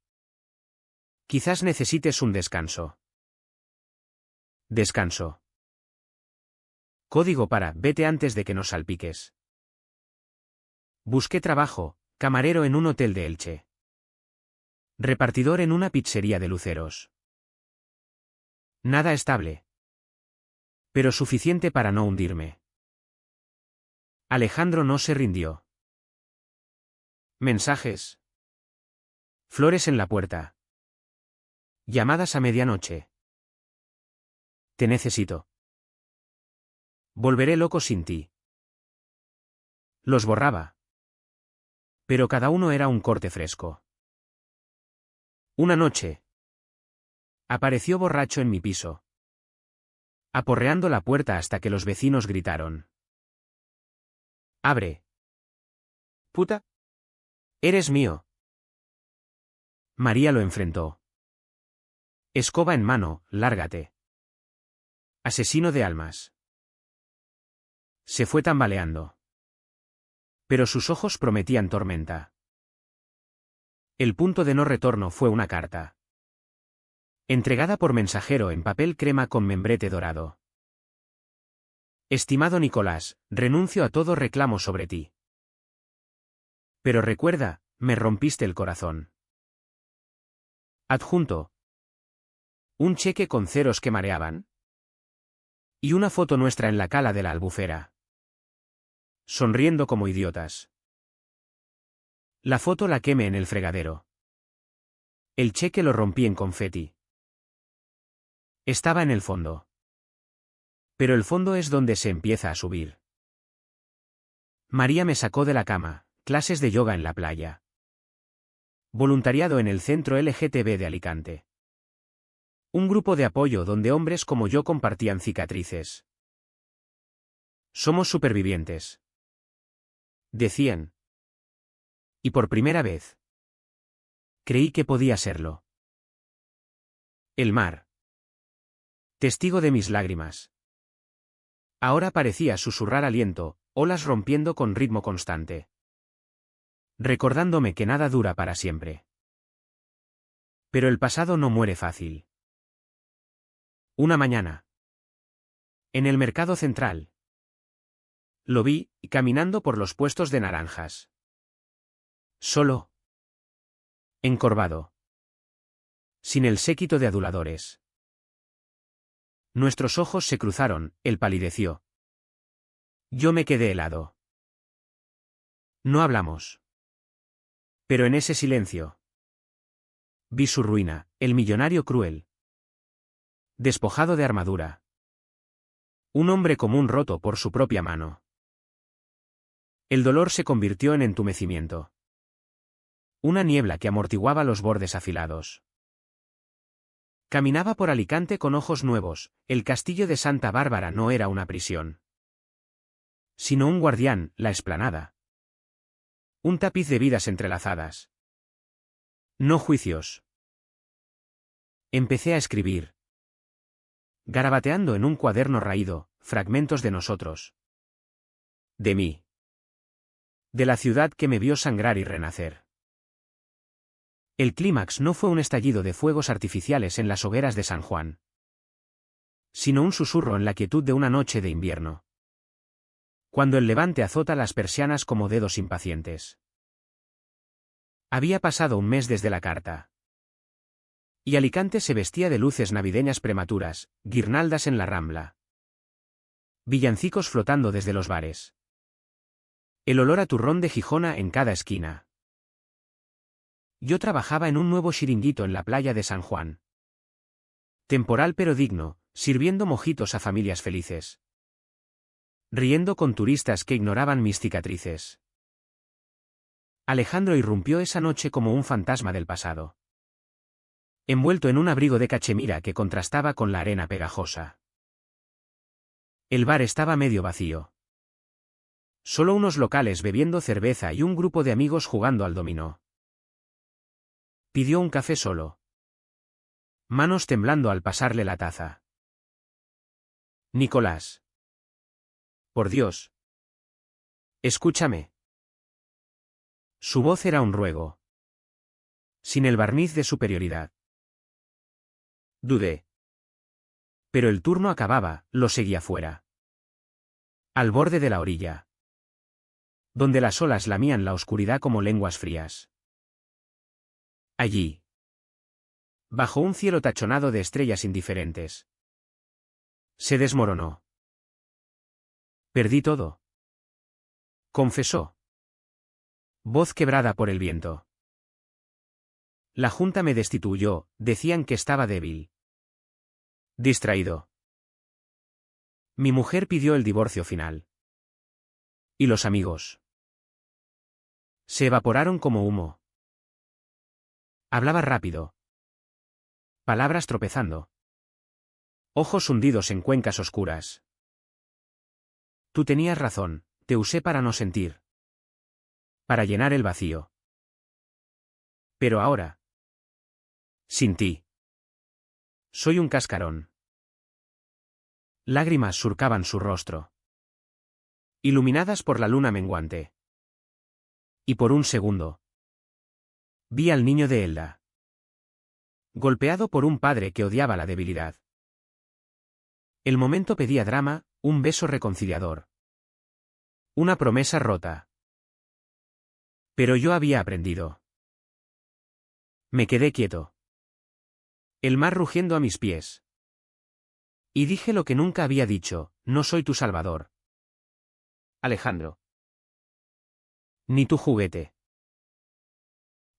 Quizás necesites un descanso. Descanso. Código para vete antes de que nos salpiques. Busqué trabajo, camarero en un hotel de Elche. Repartidor en una pizzería de Luceros. Nada estable. Pero suficiente para no hundirme. Alejandro no se rindió. Mensajes. Flores en la puerta. Llamadas a medianoche. Te necesito. Volveré loco sin ti. Los borraba. Pero cada uno era un corte fresco. Una noche. Apareció borracho en mi piso. Aporreando la puerta hasta que los vecinos gritaron. ¡Abre! ¡Puta! ¡Eres mío! María lo enfrentó. Escoba en mano, lárgate. Asesino de almas. Se fue tambaleando. Pero sus ojos prometían tormenta. El punto de no retorno fue una carta. Entregada por mensajero en papel crema con membrete dorado. Estimado Nicolás, renuncio a todo reclamo sobre ti. Pero recuerda, me rompiste el corazón. Adjunto. Un cheque con ceros que mareaban. Y una foto nuestra en la cala de la Albufera. Sonriendo como idiotas. La foto la quemé en el fregadero. El cheque lo rompí en confeti. Estaba en el fondo. Pero el fondo es donde se empieza a subir. María me sacó de la cama, clases de yoga en la playa. Voluntariado en el Centro LGTB de Alicante. Un grupo de apoyo donde hombres como yo compartían cicatrices. Somos supervivientes. Decían. Y por primera vez. Creí que podía serlo. El mar. Testigo de mis lágrimas. Ahora parecía susurrar aliento, olas rompiendo con ritmo constante. Recordándome que nada dura para siempre. Pero el pasado no muere fácil. Una mañana. En el mercado central. Lo vi, caminando por los puestos de naranjas. Solo. Encorvado. Sin el séquito de aduladores. Nuestros ojos se cruzaron, él palideció. Yo me quedé helado. No hablamos. Pero en ese silencio. Vi su ruina, el millonario cruel. Despojado de armadura. Un hombre común roto por su propia mano. El dolor se convirtió en entumecimiento. Una niebla que amortiguaba los bordes afilados. Caminaba por Alicante con ojos nuevos, el castillo de Santa Bárbara no era una prisión. Sino un guardián, la explanada. Un tapiz de vidas entrelazadas. No juicios. Empecé a escribir. Garabateando en un cuaderno raído, fragmentos de nosotros. De mí. De la ciudad que me vio sangrar y renacer. El clímax no fue un estallido de fuegos artificiales en las hogueras de San Juan. Sino un susurro en la quietud de una noche de invierno. Cuando el levante azota las persianas como dedos impacientes. Había pasado un mes desde la carta. Y Alicante se vestía de luces navideñas prematuras, guirnaldas en la Rambla. Villancicos flotando desde los bares. El olor a turrón de Gijona en cada esquina. Yo trabajaba en un nuevo chiringuito en la playa de San Juan. Temporal pero digno, sirviendo mojitos a familias felices. Riendo con turistas que ignoraban mis cicatrices. Alejandro irrumpió esa noche como un fantasma del pasado. Envuelto en un abrigo de cachemira que contrastaba con la arena pegajosa. El bar estaba medio vacío. Solo unos locales bebiendo cerveza y un grupo de amigos jugando al dominó. Pidió un café solo. Manos temblando al pasarle la taza. Nicolás. Por Dios. Escúchame. Su voz era un ruego. Sin el barniz de superioridad. Dudé. Pero el turno acababa, lo seguía fuera. Al borde de la orilla. Donde las olas lamían la oscuridad como lenguas frías. Allí. Bajo un cielo tachonado de estrellas indiferentes. Se desmoronó. Perdí todo. Confesó. Voz quebrada por el viento. La junta me destituyó, decían que estaba débil. Distraído. Mi mujer pidió el divorcio final. ¿Y los amigos? Se evaporaron como humo. Hablaba rápido. Palabras tropezando. Ojos hundidos en cuencas oscuras. Tú tenías razón, te usé para no sentir. Para llenar el vacío. Pero ahora. Sin ti. Soy un cascarón. Lágrimas surcaban su rostro. Iluminadas por la luna menguante. Y por un segundo. Vi al niño de Elda. Golpeado por un padre que odiaba la debilidad. El momento pedía drama, un beso reconciliador. Una promesa rota. Pero yo había aprendido. Me quedé quieto. El mar rugiendo a mis pies. Y dije lo que nunca había dicho, no soy tu salvador.
Alejandro.
Ni tu juguete.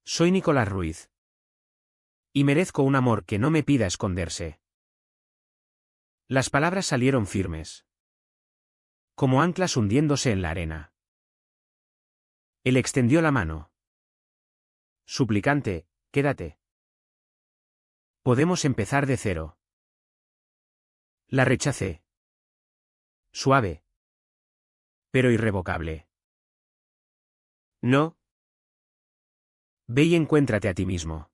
Soy Nicolás Ruiz. Y merezco un amor que no me pida esconderse. Las palabras salieron firmes. Como anclas hundiéndose en la arena. Él extendió la mano. Suplicante, quédate. Podemos empezar de cero. La rechacé. Suave. Pero irrevocable.
No.
Ve y encuéntrate a ti mismo.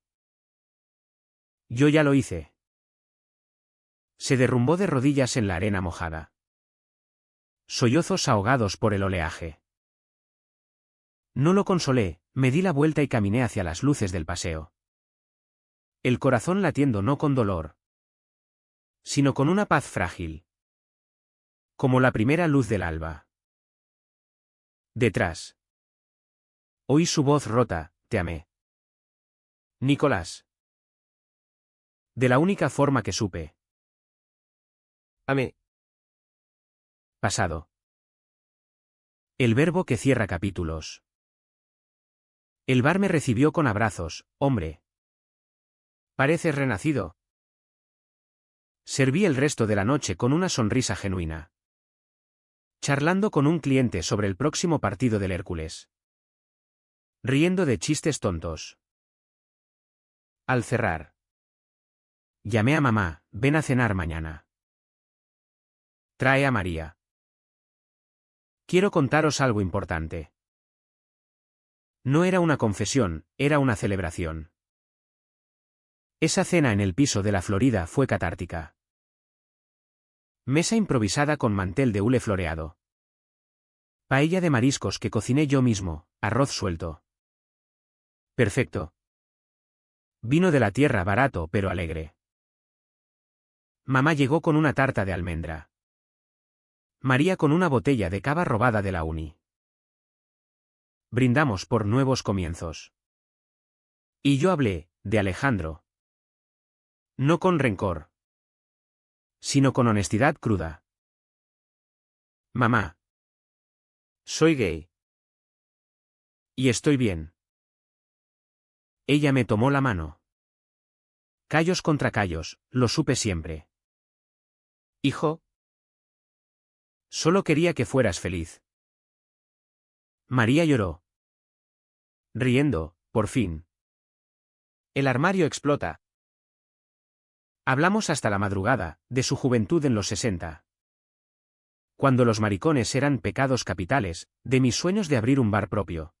Yo ya lo hice. Se derrumbó de rodillas en la arena mojada. Sollozos ahogados por el oleaje. No lo consolé, me di la vuelta y caminé hacia las luces del paseo. El corazón latiendo no con dolor, sino con una paz frágil. Como la primera luz del alba. Detrás. Oí su voz rota, te amé. Nicolás. De la única forma que supe.
Amé.
Pasado. El verbo que cierra capítulos. El bar me recibió con abrazos, hombre. Pareces renacido. Serví el resto de la noche con una sonrisa genuina. Charlando con un cliente sobre el próximo partido del Hércules. Riendo de chistes tontos. Al cerrar. Llamé a mamá, ven a cenar mañana. Trae a María. Quiero contaros algo importante. No era una confesión, era una celebración. Esa cena en el piso de la Florida fue catártica. Mesa improvisada con mantel de hule floreado. Paella de mariscos que cociné yo mismo, arroz suelto. Perfecto. Vino de la tierra barato pero alegre. Mamá llegó con una tarta de almendra. María con una botella de cava robada de la uni. Brindamos por nuevos comienzos. Y yo hablé, de Alejandro. No con rencor. Sino con honestidad cruda. Mamá. Soy gay. Y estoy bien. Ella me tomó la mano. Callos contra callos, lo supe siempre. Hijo. Solo quería que fueras feliz. María lloró. Riendo, por fin. El armario explota. Hablamos hasta la madrugada, de su juventud en los 60. Cuando los maricones eran pecados capitales, de mis sueños de abrir un bar propio.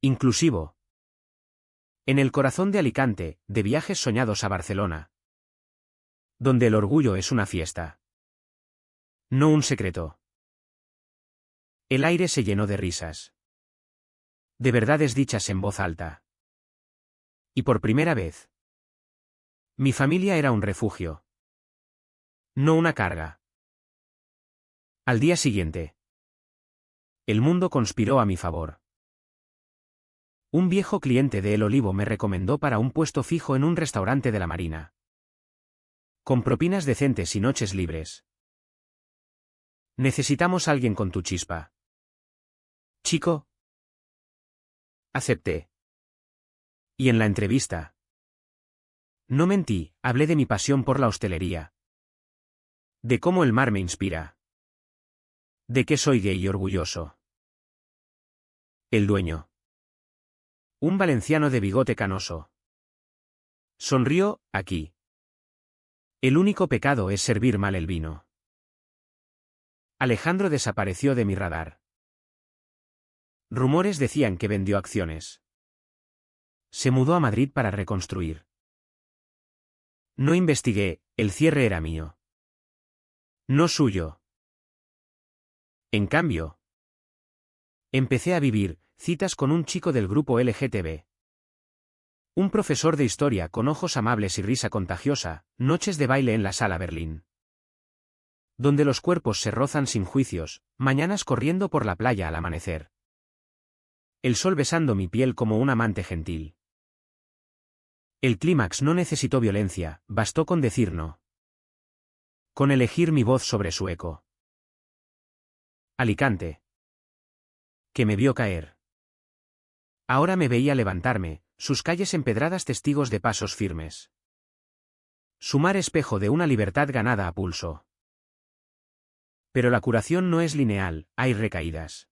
Inclusivo. En el corazón de Alicante, de viajes soñados a Barcelona. Donde el orgullo es una fiesta. No un secreto. El aire se llenó de risas. De verdades dichas en voz alta. Y por primera vez. Mi familia era un refugio. no una carga. Al día siguiente. El mundo conspiró a mi favor. Un viejo cliente de El Olivo me recomendó para un puesto fijo en un restaurante de la Marina. Con propinas decentes y noches libres. Necesitamos alguien con tu chispa. Chico. Acepté. Y en la entrevista. No mentí, hablé de mi pasión por la hostelería. De cómo el mar me inspira. De que soy gay y orgulloso. El dueño. Un valenciano de bigote canoso. Sonrió, aquí. El único pecado es servir mal el vino. Alejandro desapareció de mi radar. Rumores decían que vendió acciones. Se mudó a Madrid para reconstruir. No investigué, el cierre era mío. No suyo. En cambio, empecé a vivir citas con un chico del grupo LGTB. Un profesor de historia con ojos amables y risa contagiosa, noches de baile en la sala Berlín. Donde los cuerpos se rozan sin juicios, mañanas corriendo por la playa al amanecer. El sol besando mi piel como un amante gentil. El clímax no necesitó violencia, bastó con decir no. Con elegir mi voz sobre su eco. Alicante. Que me vio caer. Ahora me veía levantarme, sus calles empedradas testigos de pasos firmes. Su mar espejo de una libertad ganada a pulso. Pero la curación no es lineal, hay recaídas.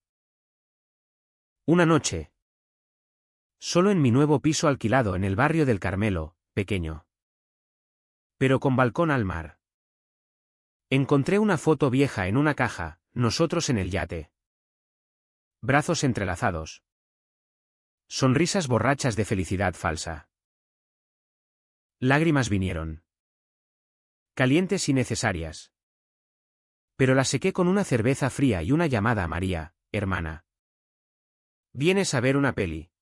Una noche. Solo en mi nuevo piso alquilado en el barrio del Carmelo, pequeño. Pero con balcón al mar. Encontré una foto vieja en una caja, nosotros en el yate. Brazos entrelazados. Sonrisas borrachas de felicidad falsa. Lágrimas vinieron. Calientes y necesarias. Pero las sequé con una cerveza fría y una llamada a María, hermana. ¿Vienes a ver una peli?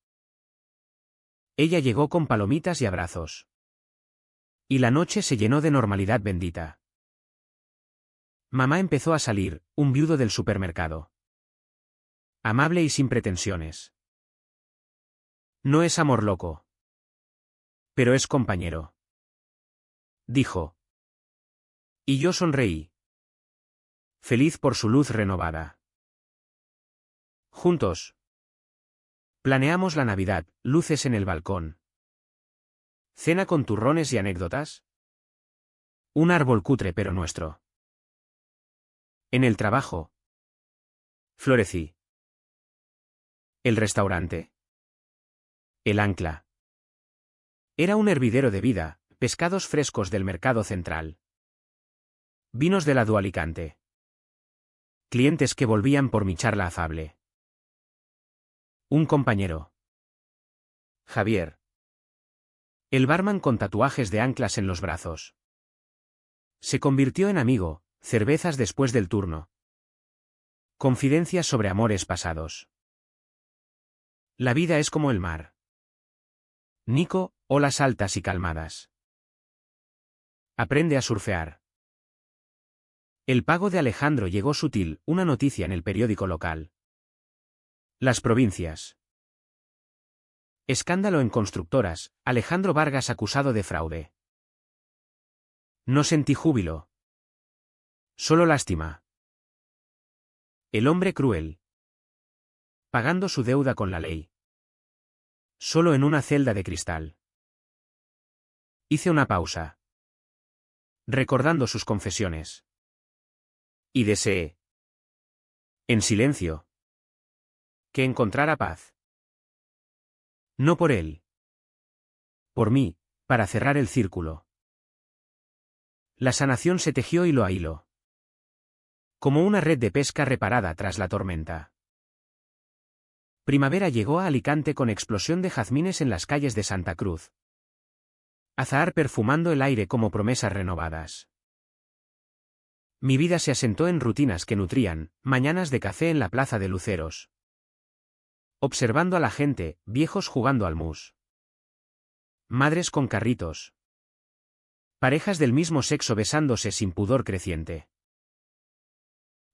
Ella llegó con palomitas y abrazos. Y la noche se llenó de normalidad bendita. Mamá empezó a salir, un viudo del supermercado. Amable y sin pretensiones. No es amor loco. Pero es compañero. Dijo. Y yo sonreí. Feliz por su luz renovada. Juntos. Planeamos la Navidad, luces en el balcón. Cena con turrones y anécdotas. Un árbol cutre pero nuestro. En el trabajo. Florecí. El restaurante. El ancla. Era un hervidero de vida, pescados frescos del mercado central. Vinos de la Alicante. Clientes que volvían por mi charla afable. Un compañero. Javier. El barman con tatuajes de anclas en los brazos. Se convirtió en amigo, cervezas después del turno. Confidencias sobre amores pasados. La vida es como el mar. Nico, olas altas y calmadas. Aprende a surfear. El pago de Alejandro llegó sutil, una noticia en el periódico local. Las provincias. Escándalo en constructoras, Alejandro Vargas acusado de fraude. No sentí júbilo. Solo lástima. El hombre cruel. Pagando su deuda con la ley. Solo en una celda de cristal. Hice una pausa. Recordando sus confesiones. Y deseé. En silencio. Que encontrara paz. No por él. Por mí, para cerrar el círculo. La sanación se tejió hilo a hilo. Como una red de pesca reparada tras la tormenta. Primavera llegó a Alicante con explosión de jazmines en las calles de Santa Cruz. Azahar perfumando el aire como promesas renovadas. Mi vida se asentó en rutinas que nutrían, mañanas de café en la plaza de Luceros. Observando a la gente, viejos jugando al mus. Madres con carritos. Parejas del mismo sexo besándose sin pudor creciente.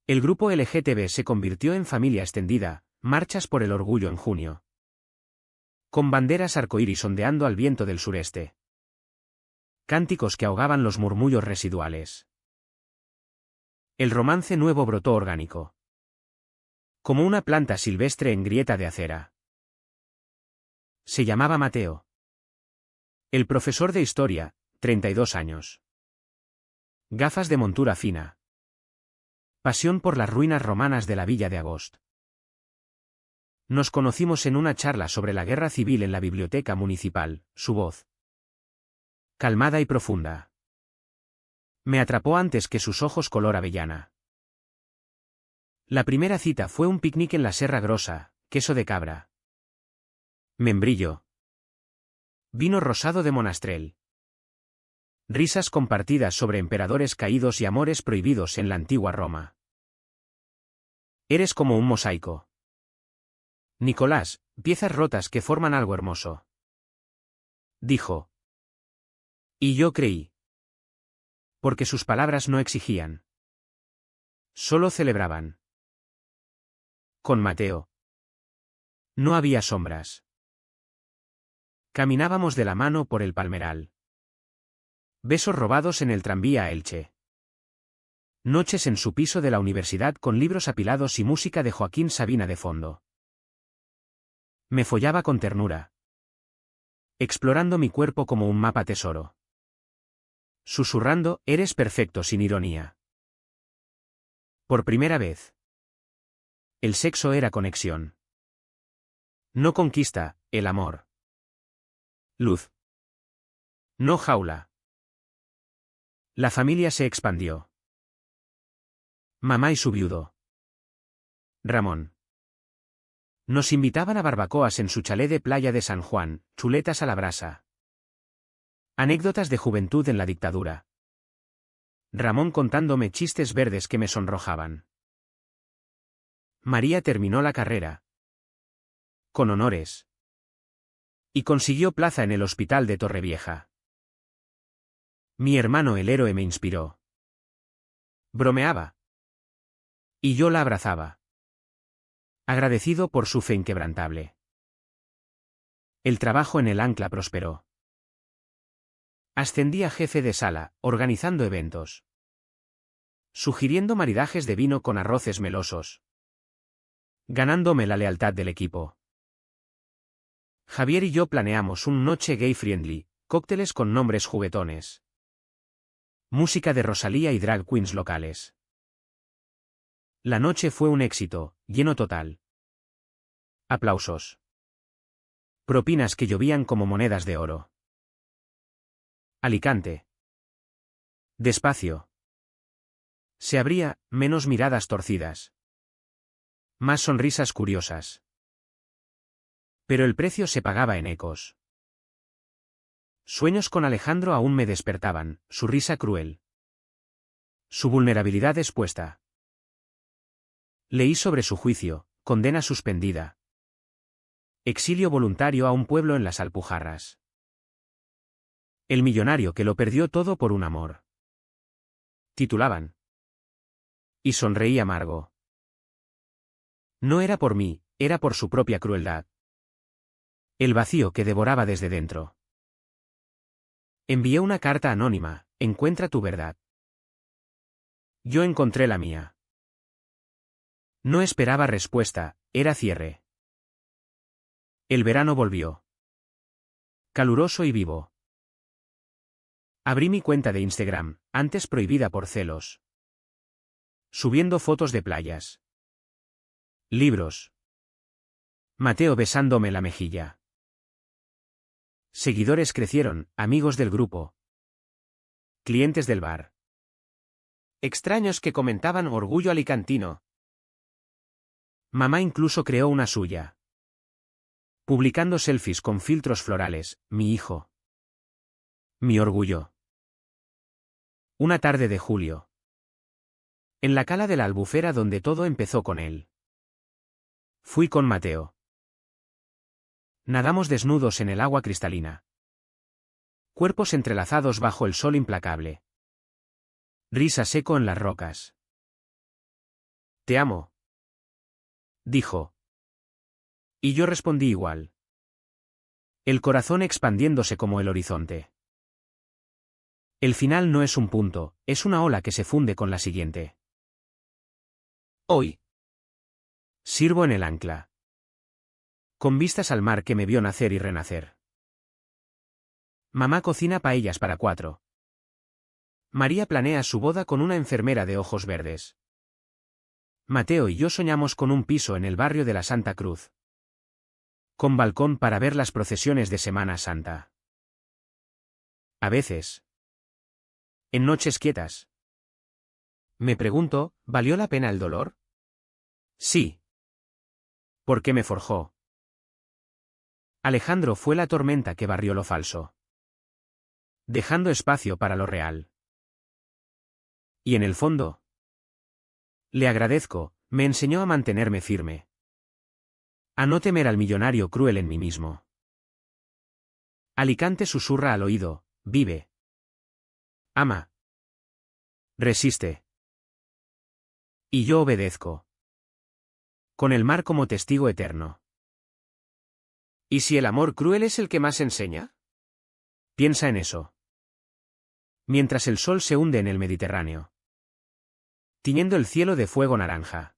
El grupo LGTB se convirtió en familia extendida, marchas por el orgullo en junio. Con banderas arcoíris ondeando al viento del sureste. Cánticos que ahogaban los murmullos residuales. El romance nuevo brotó orgánico. Como una planta silvestre en grieta de acera. Se llamaba Mateo. El profesor de historia, 32 años. Gafas de montura fina. Pasión por las ruinas romanas de la Villa de Agost. Nos conocimos en una charla sobre la guerra civil en la biblioteca municipal, su voz. Calmada y profunda. Me atrapó antes que sus ojos color avellana. La primera cita fue un picnic en la Serra Grossa, queso de cabra. Membrillo. Vino rosado de monastrell. Risas compartidas sobre emperadores caídos y amores prohibidos en la antigua Roma. Eres como un mosaico. Nicolás, piezas rotas que forman algo hermoso. Dijo. Y yo creí. Porque sus palabras no exigían. Solo celebraban. Con Mateo. No había sombras. Caminábamos de la mano por el palmeral. Besos robados en el tranvía a Elche. Noches en su piso de la universidad con libros apilados y música de Joaquín Sabina de fondo. Me follaba con ternura. Explorando mi cuerpo como un mapa tesoro. Susurrando, eres perfecto sin ironía. Por primera vez. El sexo era conexión. No conquista, el amor. Luz. No jaula. La familia se expandió. Mamá y su viudo. Ramón. Nos invitaban a barbacoas en su chalet de playa de San Juan, chuletas a la brasa. Anécdotas de juventud en la dictadura. Ramón contándome chistes verdes que me sonrojaban. María terminó la carrera. Con honores. Y consiguió plaza en el hospital de Torrevieja. Mi hermano el héroe me inspiró. Bromeaba. Y yo la abrazaba. Agradecido por su fe inquebrantable. El trabajo en el Ancla prosperó. Ascendí a jefe de sala, organizando eventos. Sugiriendo maridajes de vino con arroces melosos. Ganándome la lealtad del equipo. Javier y yo planeamos un noche gay friendly, cócteles con nombres juguetones. Música de Rosalía y drag queens locales. La noche fue un éxito, lleno total. Aplausos. Propinas que llovían como monedas de oro. Alicante. Despacio. Se abría, menos miradas torcidas. Más sonrisas curiosas. Pero el precio se pagaba en ecos. Sueños con Alejandro aún me despertaban, su risa cruel. Su vulnerabilidad expuesta. Leí sobre su juicio, condena suspendida. Exilio voluntario a un pueblo en las Alpujarras. El millonario que lo perdió todo por un amor. Titulaban. Y sonreí amargo. No era por mí, era por su propia crueldad. El vacío que devoraba desde dentro. Envié una carta anónima, encuentra tu verdad. Yo encontré la mía. No esperaba respuesta, era cierre. El verano volvió. Caluroso y vivo. Abrí mi cuenta de Instagram, antes prohibida por celos. Subiendo fotos de playas. Libros. Mateo besándome la mejilla. Seguidores crecieron, amigos del grupo. Clientes del bar. Extraños que comentaban orgullo alicantino. Mamá incluso creó una suya. Publicando selfies con filtros florales, mi hijo. Mi orgullo. Una tarde de julio. En la cala de la Albufera donde todo empezó con él. Fui con Mateo. Nadamos desnudos en el agua cristalina. Cuerpos entrelazados bajo el sol implacable. Risa seco en las rocas. «Te amo», dijo. Y yo respondí igual. El corazón expandiéndose como el horizonte. El final no es un punto, es una ola que se funde con la siguiente. Hoy sirvo en el ancla, con vistas al mar que me vio nacer y renacer. Mamá cocina paellas para 4. María planea su boda con una enfermera de ojos verdes. Mateo y yo soñamos con un piso en el barrio de la Santa Cruz, con balcón para ver las procesiones de Semana Santa. A veces, en noches quietas, me pregunto, ¿valió la pena el dolor? Sí. ¿Por qué me forjó? Alejandro fue la tormenta que barrió lo falso, dejando espacio para lo real. Y en el fondo, le agradezco, me enseñó a mantenerme firme, a no temer al millonario cruel en mí mismo. Alicante susurra al oído, vive. Ama. Resiste. Y yo obedezco, con el mar como testigo eterno. ¿Y si el amor cruel es el que más enseña? Piensa en eso. Mientras el sol se hunde en el Mediterráneo, tiñendo el cielo de fuego naranja.